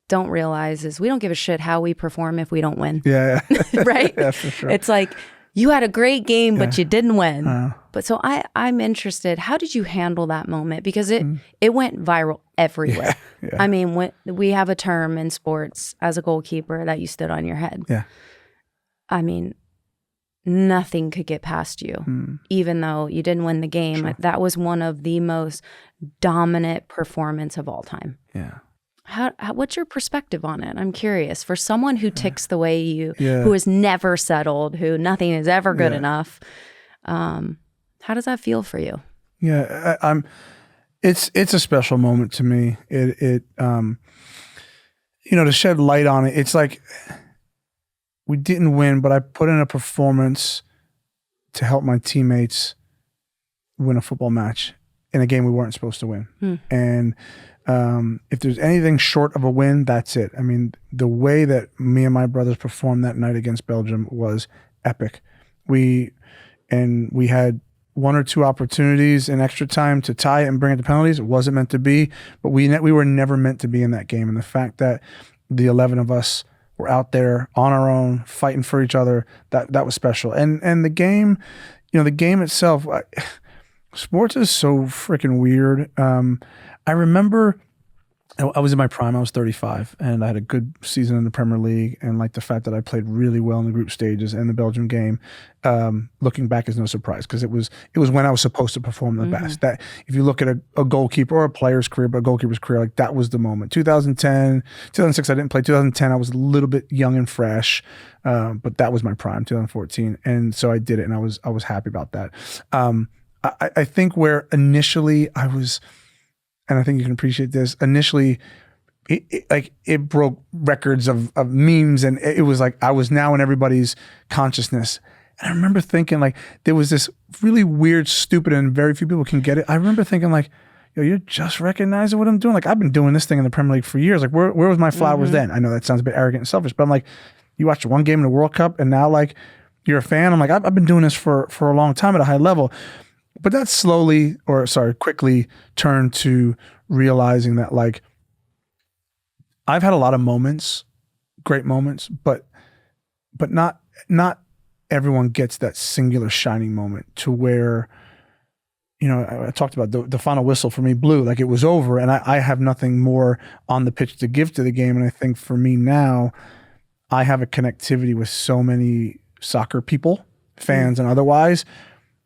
Speaker 1: don't realize is we don't give a shit how we perform if we don't win. Yeah. Right?
Speaker 2: Yeah, for sure.
Speaker 1: It's like, you had a great game, but you didn't win. But so I'm interested, how did you handle that moment? Because it went viral everywhere. Yeah. I mean, we have a term in sports as a goalkeeper that you stood on your head.
Speaker 2: Yeah.
Speaker 1: I mean, nothing could get past you, even though you didn't win the game. Sure. That was one of the most dominant performance of all time.
Speaker 2: Yeah.
Speaker 1: What's your perspective on it? I'm curious. For someone who ticks the way you, who has never settled, who nothing is ever good enough, how does that feel for you?
Speaker 2: Yeah, it's a special moment to me. It to shed light on it. It's like, we didn't win, but I put in a performance to help my teammates win a football match in a game we weren't supposed to win. And if there's anything short of a win, that's it. I mean, the way that me and my brothers performed that night against Belgium was epic. We had one or two opportunities in extra time to tie it and bring it to penalties. It wasn't meant to be, but we were never meant to be in that game. And the fact that the 11 of us were out there on our own, fighting for each other, that was special. And the game, the game itself, sports is so freaking weird. I remember I was in my prime. I was 35, and I had a good season in the Premier League, and like the fact that I played really well in the group stages and the Belgium game, looking back is no surprise, because it was when I was supposed to perform the best. That if you look at a goalkeeper or a player's career, but a goalkeeper's career, like that was the moment. 2006, I didn't play. 2010, I was a little bit young and fresh, but that was my prime. 2014, and so I did it, and I was happy about that. I think where initially I was, and I think you can appreciate this, initially it broke records of memes, and it was like I was now in everybody's consciousness. And I remember thinking, like, there was this really weird, stupid, and very few people can get it. I remember thinking, like, yo, you're just recognizing what I'm doing? Like, I've been doing this thing in the Premier League for years. Like, where was my flowers then? I know that sounds a bit arrogant and selfish, but I'm like, you watched one game in the World Cup, and now, like, you're a fan? I'm like, I've been doing this for a long time at a high level. But that quickly turned to realizing that, like, I've had a lot of moments, great moments, but not everyone gets that singular shining moment to where, I talked about the final whistle for me blew, like it was over, and I have nothing more on the pitch to give to the game. And I think for me now, I have a connectivity with so many soccer people, fans and otherwise,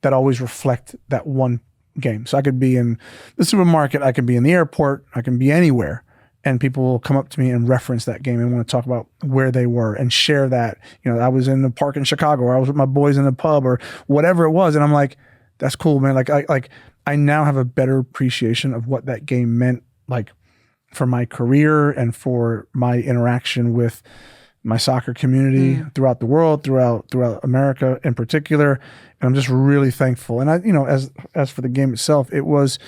Speaker 2: that always reflect that one game. So I could be in the supermarket, I could be in the airport, I can be anywhere, and people will come up to me and reference that game and want to talk about where they were and share that. I was in the park in Chicago, or I was with my boys in the pub, or whatever it was, and I'm like, that's cool, man. Like I now have a better appreciation of what that game meant, like, for my career and for my interaction with my soccer community throughout the world, throughout America in particular. And I'm just really thankful. And as for the game itself, it was,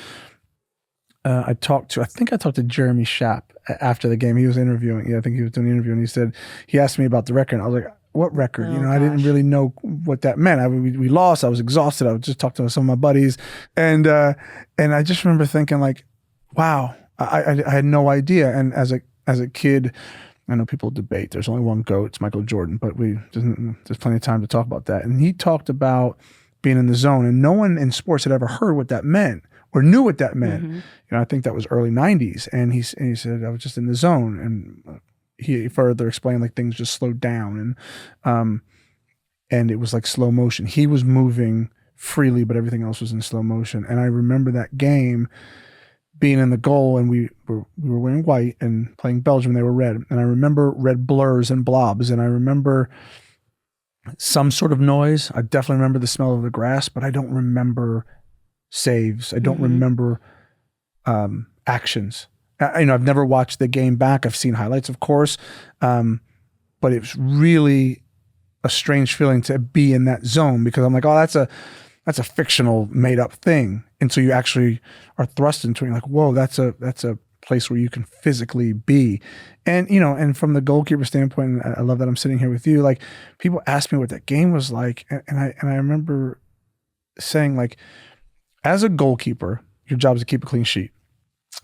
Speaker 2: I talked to Jeremy Schaap after the game. He was interviewing. I think he was doing an interview, and he asked me about the record. And I was like, what record? I didn't really know what that meant. We lost. I was exhausted. I was just talking to some of my buddies. And I just remember thinking, like, wow, I had no idea. And as a kid, I know people debate. There's only one GOAT, it's Michael Jordan, but there's plenty of time to talk about that. And he talked about being in the zone, and no one in sports had ever heard what that meant or knew what that meant. I think that was early 90s. And he said, I was just in the zone. And he further explained, like, things just slowed down, and it was like slow motion. He was moving freely, but everything else was in slow motion. And I remember that game being in the goal, and we were wearing white and playing Belgium, they were red. And I remember red blurs and blobs, and I remember some sort of noise. I definitely remember the smell of the grass, but I don't remember saves. I don't remember actions. I've never watched the game back. I've seen highlights, of course, but it's really a strange feeling to be in that zone, because I'm like, oh, that's a fictional made up thing. And so you actually are thrust into it. You're like, whoa, that's a place where you can physically be. And, and from the goalkeeper standpoint, and I love that I'm sitting here with you, like, people ask me what that game was like. And I remember saying, like, as a goalkeeper, your job is to keep a clean sheet.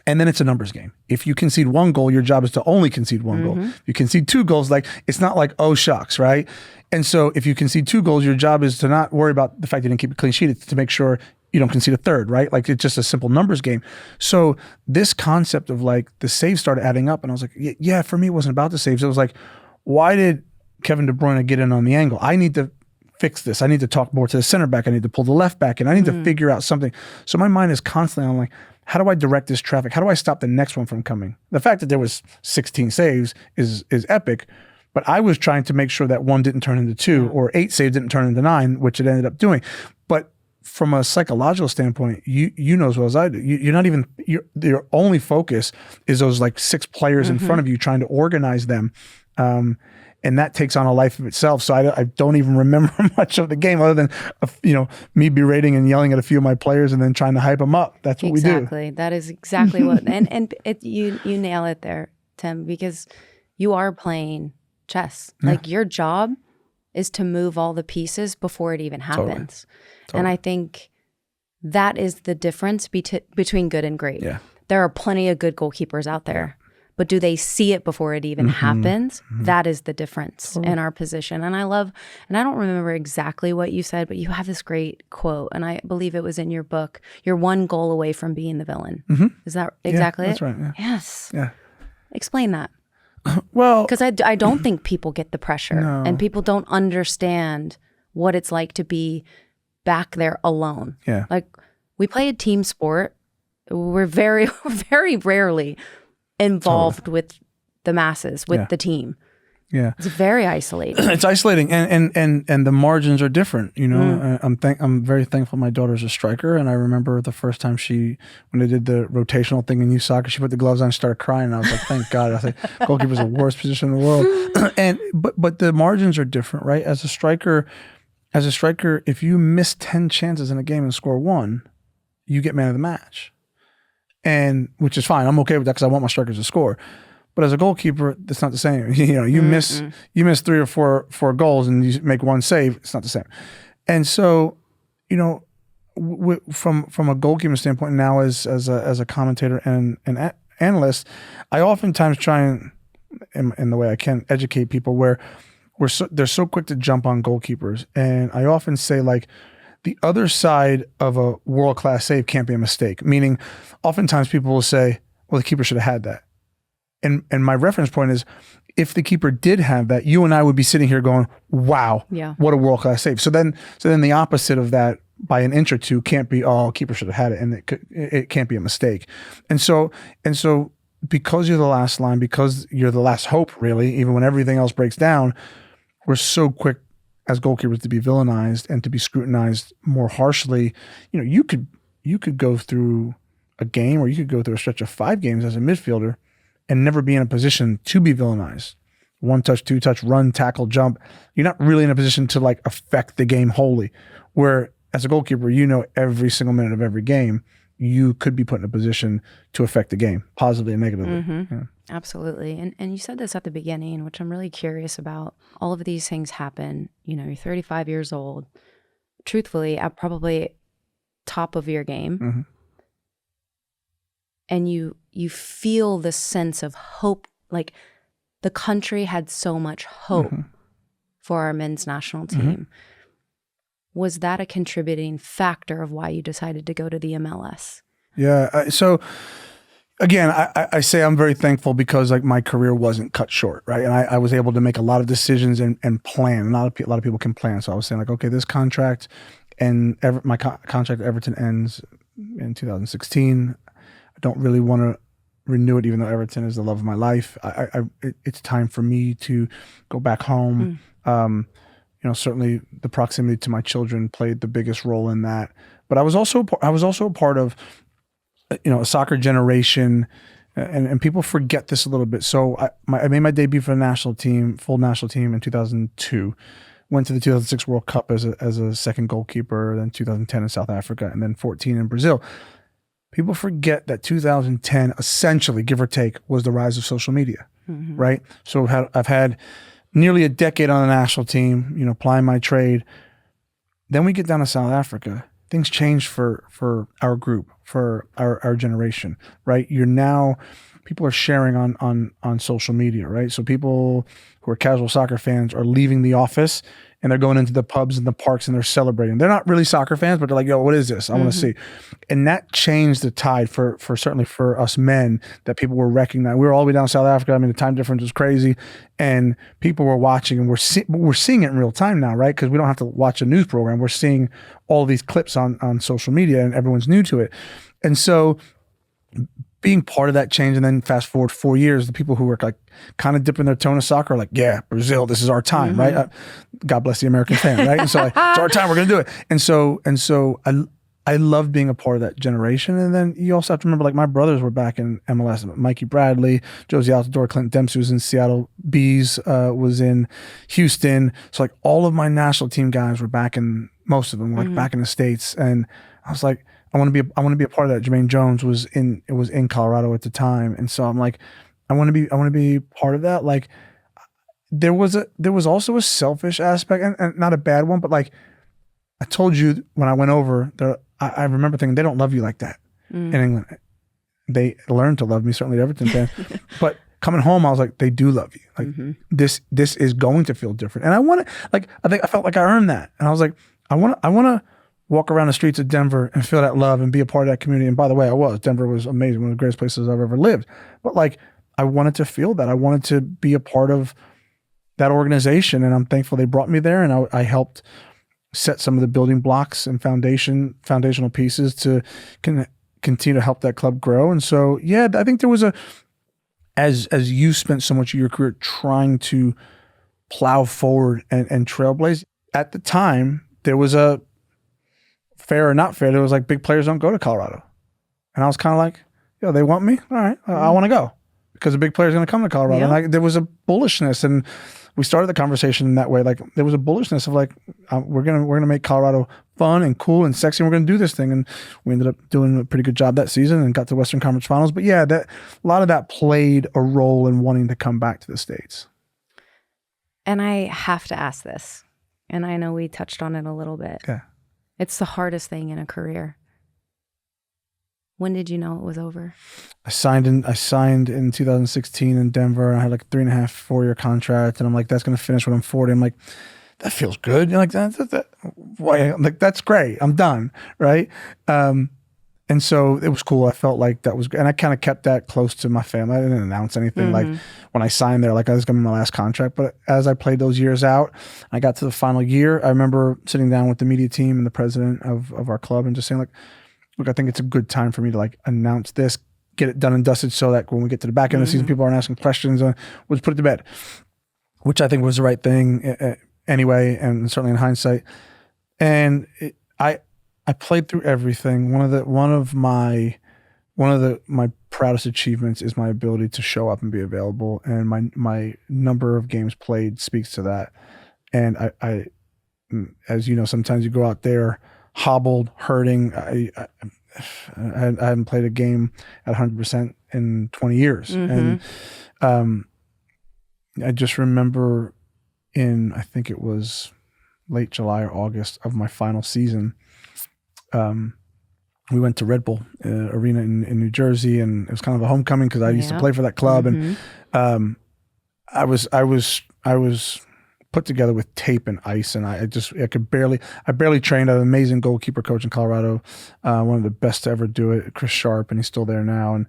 Speaker 2: And then it's a numbers game. If you concede one goal, your job is to only concede one goal. If you concede two goals, like, it's not like, oh, shucks, right? And so if you concede two goals, your job is to not worry about the fact you didn't keep a clean sheet. It's to make sure you don't concede a third, right? Like, it's just a simple numbers game. So this concept of, like, the saves started adding up, and I was like, yeah, for me, it wasn't about the saves. It was like, why did Kevin De Bruyne get in on the angle? I need to fix this. I need to talk more to the center back. I need to pull the left back, and I need to figure out something. So my mind is constantly on, like, how do I direct this traffic? How do I stop the next one from coming? The fact that there was 16 saves is epic, but I was trying to make sure that one didn't turn into two, or 8 saves didn't turn into 9, which it ended up doing. But from a psychological standpoint, you know as well as I do, you're not even, your only focus is those like 6 players in front of you, trying to organize them. And that takes on a life of itself. So I don't even remember much of the game other than, me berating and yelling at a few of my players and then trying to hype them up. That's what we do.
Speaker 1: Exactly. That is exactly what, you nail it there, Tim, because you are playing chess. Yeah. Like your job is to move all the pieces before it even happens. Totally. And I think that is the difference between good and great. Yeah. There are plenty of good goalkeepers out there. But do they see it before it even happens? That is the difference in our position. And I don't remember exactly what you said, but you have this great quote, and I believe it was in your book, "You're one goal away from being the villain." Is that exactly it?
Speaker 2: That's right. Yeah.
Speaker 1: Yes.
Speaker 2: Yeah.
Speaker 1: Explain that.
Speaker 2: Well,
Speaker 1: because I don't think people get the pressure, and people don't understand what it's like to be back there alone.
Speaker 2: Yeah.
Speaker 1: Like, we play a team sport. We're very, very rarely involved with the masses, with the team.
Speaker 2: Yeah.
Speaker 1: It's very isolating.
Speaker 2: It's isolating, and the margins are different, I'm very thankful my daughter's a striker, and I remember the first time when they did the rotational thing in youth soccer, she put the gloves on and started crying, and I was like, thank God. I think goalkeeper's the worst position in the world. But the margins are different, right? As a striker, if you miss 10 chances in a game and score 1, you get man of the match. And which is fine. I'm okay with that because I want my strikers to score. But as a goalkeeper, that's not the same. You miss 3 or 4 goals and you make 1 save. It's not the same. And so, from a goalkeeping standpoint now, as a commentator and an analyst, I oftentimes try and, in the way I can, educate people where they're so quick to jump on goalkeepers. And I often say, like, the other side of a world-class save can't be a mistake. Meaning, oftentimes people will say, well, the keeper should have had that. And my reference point is, if the keeper did have that, you and I would be sitting here going, wow, what a world-class save. So then the opposite of that, by an inch or two, can't be, oh, keeper should have had it, and it can't be a mistake. And so because you're the last line, because you're the last hope, really, even when everything else breaks down, we're so quick as goalkeepers to be villainized and to be scrutinized more harshly. You could go through a game, or you could go through a stretch of 5 games as a midfielder and never be in a position to be villainized. 1 touch, 2 touch, run, tackle, jump. You're not really in a position to like affect the game wholly. Where as a goalkeeper, every single minute of every game, you could be put in a position to affect the game, positively and negatively. Yeah.
Speaker 1: Absolutely. And you said this at the beginning, which I'm really curious about. All of these things happen. You're 35 years old, truthfully, at probably top of your game. And you feel the sense of hope, like the country had so much hope for our men's national team. Was that a contributing factor of why you decided to go to the MLS?
Speaker 2: Yeah. So again, I say I'm very thankful because like my career wasn't cut short, right? And I was able to make a lot of decisions and plan. A lot of people can plan. So I was saying like, okay, this contract and my contract at Everton ends in 2016. I don't really want to renew it, even though Everton is the love of my life. It's time for me to go back home. Certainly the proximity to my children played the biggest role in that. But I was also a part of, a soccer generation, and people forget this a little bit. So I made my debut for the national team, full national team in 2002. Went to the 2006 World Cup as a second goalkeeper, then 2010 in South Africa, and then 14 in Brazil. People forget that 2010, essentially, give or take, was the rise of social media, right? So I've had nearly a decade on the national team, plying my trade. Then we get down to South Africa. Things change for our group, for our generation, right? People are sharing on social media, right? So people who are casual soccer fans are leaving the office and they're going into the pubs and the parks and they're celebrating. They're not really soccer fans, but they're like, yo, what is this? I want to see. And that changed the tide for certainly for us men, that people were recognizing. We were all the way down in South Africa. I mean, the time difference was crazy, and people were watching, and we're seeing it in real time now, right? Because we don't have to watch a news program. We're seeing all these clips on social media, and everyone's new to it. And so being part of that change, and then fast forward 4 years, the people who were like kind of dipping their toe in soccer are like, yeah, Brazil, this is our time, right? God bless the American fan, right? And so like, it's our time, we're going to do it. And so I loved being a part of that generation. And then you also have to remember, like, my brothers were back in MLS. Mikey Bradley, Josie Altidore, Clinton Dempsey was in Seattle. Bees was in Houston. So like all of my national team guys were back in, most of them were like back in the States. And I was like, I want to be a part of that. Jermaine Jones was in Colorado at the time. And so I'm like, I want to be part of that. Like there was also a selfish aspect, and not a bad one, but like I told you when I went over there, I remember thinking, they don't love you like that in England. They learned to love me, certainly the Everton fan. But coming home, I was like, they do love you. Like this is going to feel different. And I felt like I earned that. And I was like, I want to walk around the streets of Denver and feel that love and be a part of that community. And by the way, Denver was amazing, one of the greatest places I've ever lived. But like, I wanted to feel that. I wanted to be a part of that organization. And I'm thankful they brought me there. And I helped set some of the building blocks and foundational pieces to continue to help that club grow. And so, yeah, I think there was as you spent so much of your career trying to plow forward and trailblaze, at the time, there was a fair or not fair, there was like big players don't go to Colorado. And I was kind of like, yo, they want me? All right, I want to go because the big player's going to come to Colorado. Yeah. And there was a bullishness, and we started the conversation in that way. Like there was a bullishness of like, we're gonna make Colorado fun and cool and sexy, and we're gonna do this thing. And we ended up doing a pretty good job that season and got to Western Conference Finals. But yeah, a lot of that played a role in wanting to come back to the States.
Speaker 1: And I have to ask this, and I know we touched on it a little bit.
Speaker 2: Yeah.
Speaker 1: It's the hardest thing in a career. When did you know it was over?
Speaker 2: I signed in 2016 in Denver. And I had like a 3.5, 4-year contract. And I'm like, that's going to finish when I'm 40. I'm like, that feels good. You're like, I'm like, that's great. I'm done. Right. And so it was cool. I felt like that was, and I kind of kept that close to my family. I didn't announce anything like when I signed there, like I was going to be my last contract. But as I played those years out, I got to the final year. I remember sitting down with the media team and the president of our club and just saying like, look, I think it's a good time for me to like announce this, get it done and dusted so that when we get to the back end of the season, people aren't asking questions. We'll just put it to bed, which I think was the right thing anyway, and certainly in hindsight. And I played through everything. One of my proudest achievements is my ability to show up and be available, and my number of games played speaks to that. And I as you know, sometimes you go out there hobbled, hurting. I hadn't played a game at 100% in 20 years. And I just remember I think it was late July or August of my final season, we went to Red Bull Arena in New Jersey, and it was kind of a homecoming because I used to play for that club. And I was put together with tape and ice, and I barely trained. I had an amazing goalkeeper coach in Colorado, one of the best to ever do it, Chris Sharp, and he's still there now. And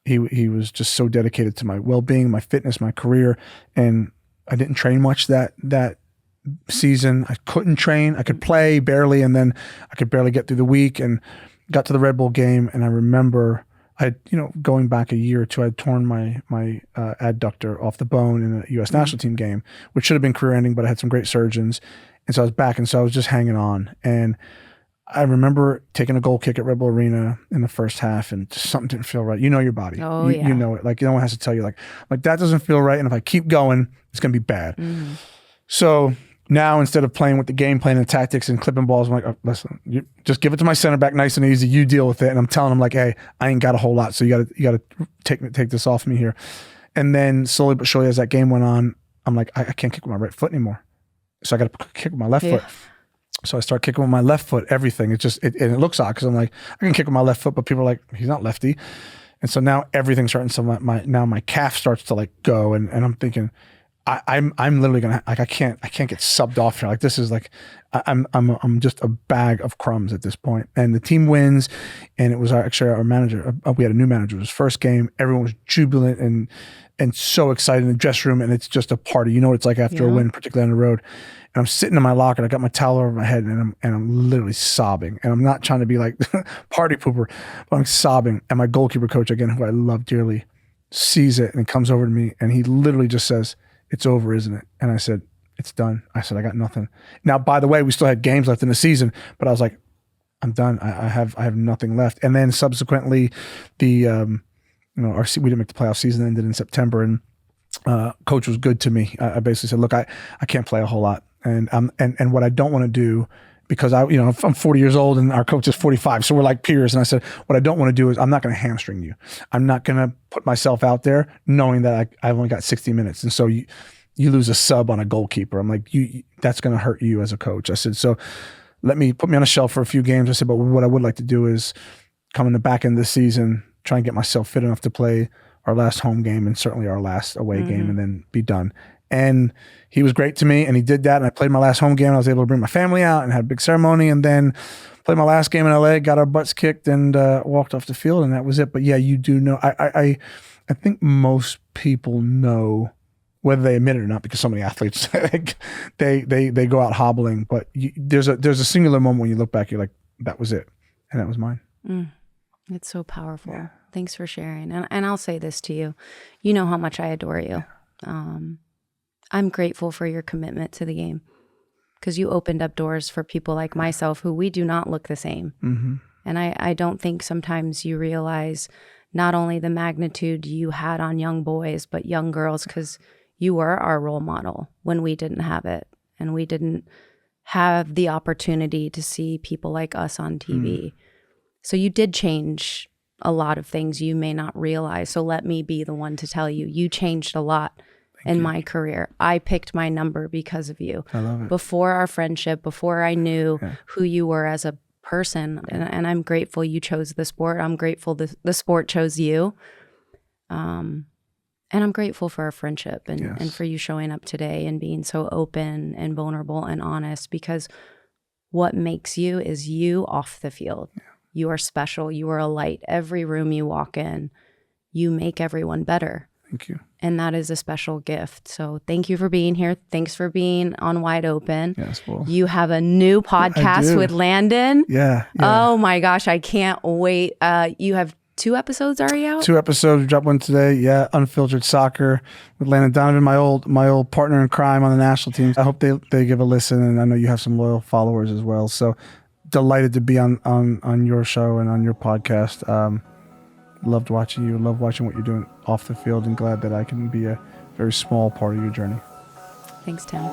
Speaker 2: he was just so dedicated to my well-being, my fitness, my career. And I didn't train much that season. I couldn't train. I could play barely, and then I could barely get through the week. And got to the Red Bull game, and I remember going back a year or two, I'd torn my adductor off the bone in a U.S. national team game, which should have been career-ending, but I had some great surgeons. And so I was back, and so I was just hanging on. And I remember taking a goal kick at Red Bull Arena in the first half, and just something didn't feel right. You know your body.
Speaker 1: Oh,
Speaker 2: you know it. Like, no one has to tell you, like that doesn't feel right, and if I keep going, it's going to be bad. So now, insteed of playing with the game plan and tactics and clipping balls, I'm like, oh, listen, you just give it to my center back nice and easy. You deal with it. And I'm telling him like, hey, I ain't got a whole lot, so you got to take this off me here. And then slowly but surely, as that game went on, I'm like, I can't kick with my right foot anymore. So I got to kick with my left foot. So I start kicking with my left foot, everything. It looks odd because I'm like, I can kick with my left foot, but people are like, he's not lefty. And so now everything's starting to, my calf starts to like go. And I'm thinking, I'm literally gonna, like, I can't get subbed off here. Like, this is like, I'm just a bag of crumbs at this point. And the team wins, and it was our manager. We had a new manager. It was his first game. Everyone was jubilant and so excited in the dressing room, and it's just a party. You know what it's like after a win, particularly on the road. And I'm sitting in my locker, and I got my towel over my head, and I'm literally sobbing. And I'm not trying to be like party pooper, but I'm sobbing. And my goalkeeper coach, again, who I love dearly, sees it and comes over to me, and he literally just says, "It's over, isn't it?" And I said, "It's done." I said, "I got nothing." Now, by the way, we still had games left in the season, but I was like, "I'm done. I have nothing left." And then subsequently, we didn't make the playoff season, ended in September, and coach was good to me. I basically said, "Look, I can't play a whole lot, and what I don't want to do." Because I'm 40 years old and our coach is 45. So we're like peers. And I said, what I don't want to do is, I'm not going to hamstring you. I'm not going to put myself out there knowing that I've only got 60 minutes. And so you lose a sub on a goalkeeper. I'm like, that's going to hurt you as a coach. I said, so put me on a shelf for a few games. I said, but what I would like to do is come in the back end of the season, try and get myself fit enough to play our last home game and certainly our last away game, and then be done. And he was great to me, and he did that. And I played my last home game. I was able to bring my family out and had a big ceremony, and then played my last game in LA, got our butts kicked, and walked off the field, and that was it. But yeah, you do know. I think most people know, whether they admit it or not, because so many athletes they go out hobbling. But there's a singular moment when you look back, you're like, that was it, and that was mine.
Speaker 1: It's so powerful. Yeah. Thanks for sharing. And I'll say this to you. You know how much I adore you. I'm grateful for your commitment to the game, because you opened up doors for people like myself who we do not look the same. And I don't think sometimes you realize not only the magnitude you had on young boys, but young girls, because you were our role model when we didn't have it. And we didn't have the opportunity to see people like us on TV. So you did change a lot of things you may not realize. So let me be the one to tell you, you changed a lot in my career. I picked my number because of you.
Speaker 2: I love it.
Speaker 1: Before our friendship, before I knew who you were as a person. And I'm grateful you chose the sport. I'm grateful the sport chose you. And I'm grateful for our friendship and for you showing up today and being so open and vulnerable and honest, because what makes you is you off the field. Yeah. You are special. You are a light. Every room you walk in, you make everyone better.
Speaker 2: Thank you. And
Speaker 1: that is a special gift. So thank you for being here. Thanks for being on Wide Open.
Speaker 2: Yes, well,
Speaker 1: you have a new podcast with Landon.
Speaker 2: Yeah.
Speaker 1: Oh my gosh, I can't wait. You have 2 episodes already out?
Speaker 2: 2 episodes. We dropped one today. Yeah, Unfiltered Soccer with Landon Donovan, my old partner in crime on the national team. I hope they give a listen, and I know you have some loyal followers as well. So delighted to be on your show and on your podcast. Loved watching you. Love watching what you're doing off the field, and glad that I can be a very small part of your journey.
Speaker 1: Thanks, Tim.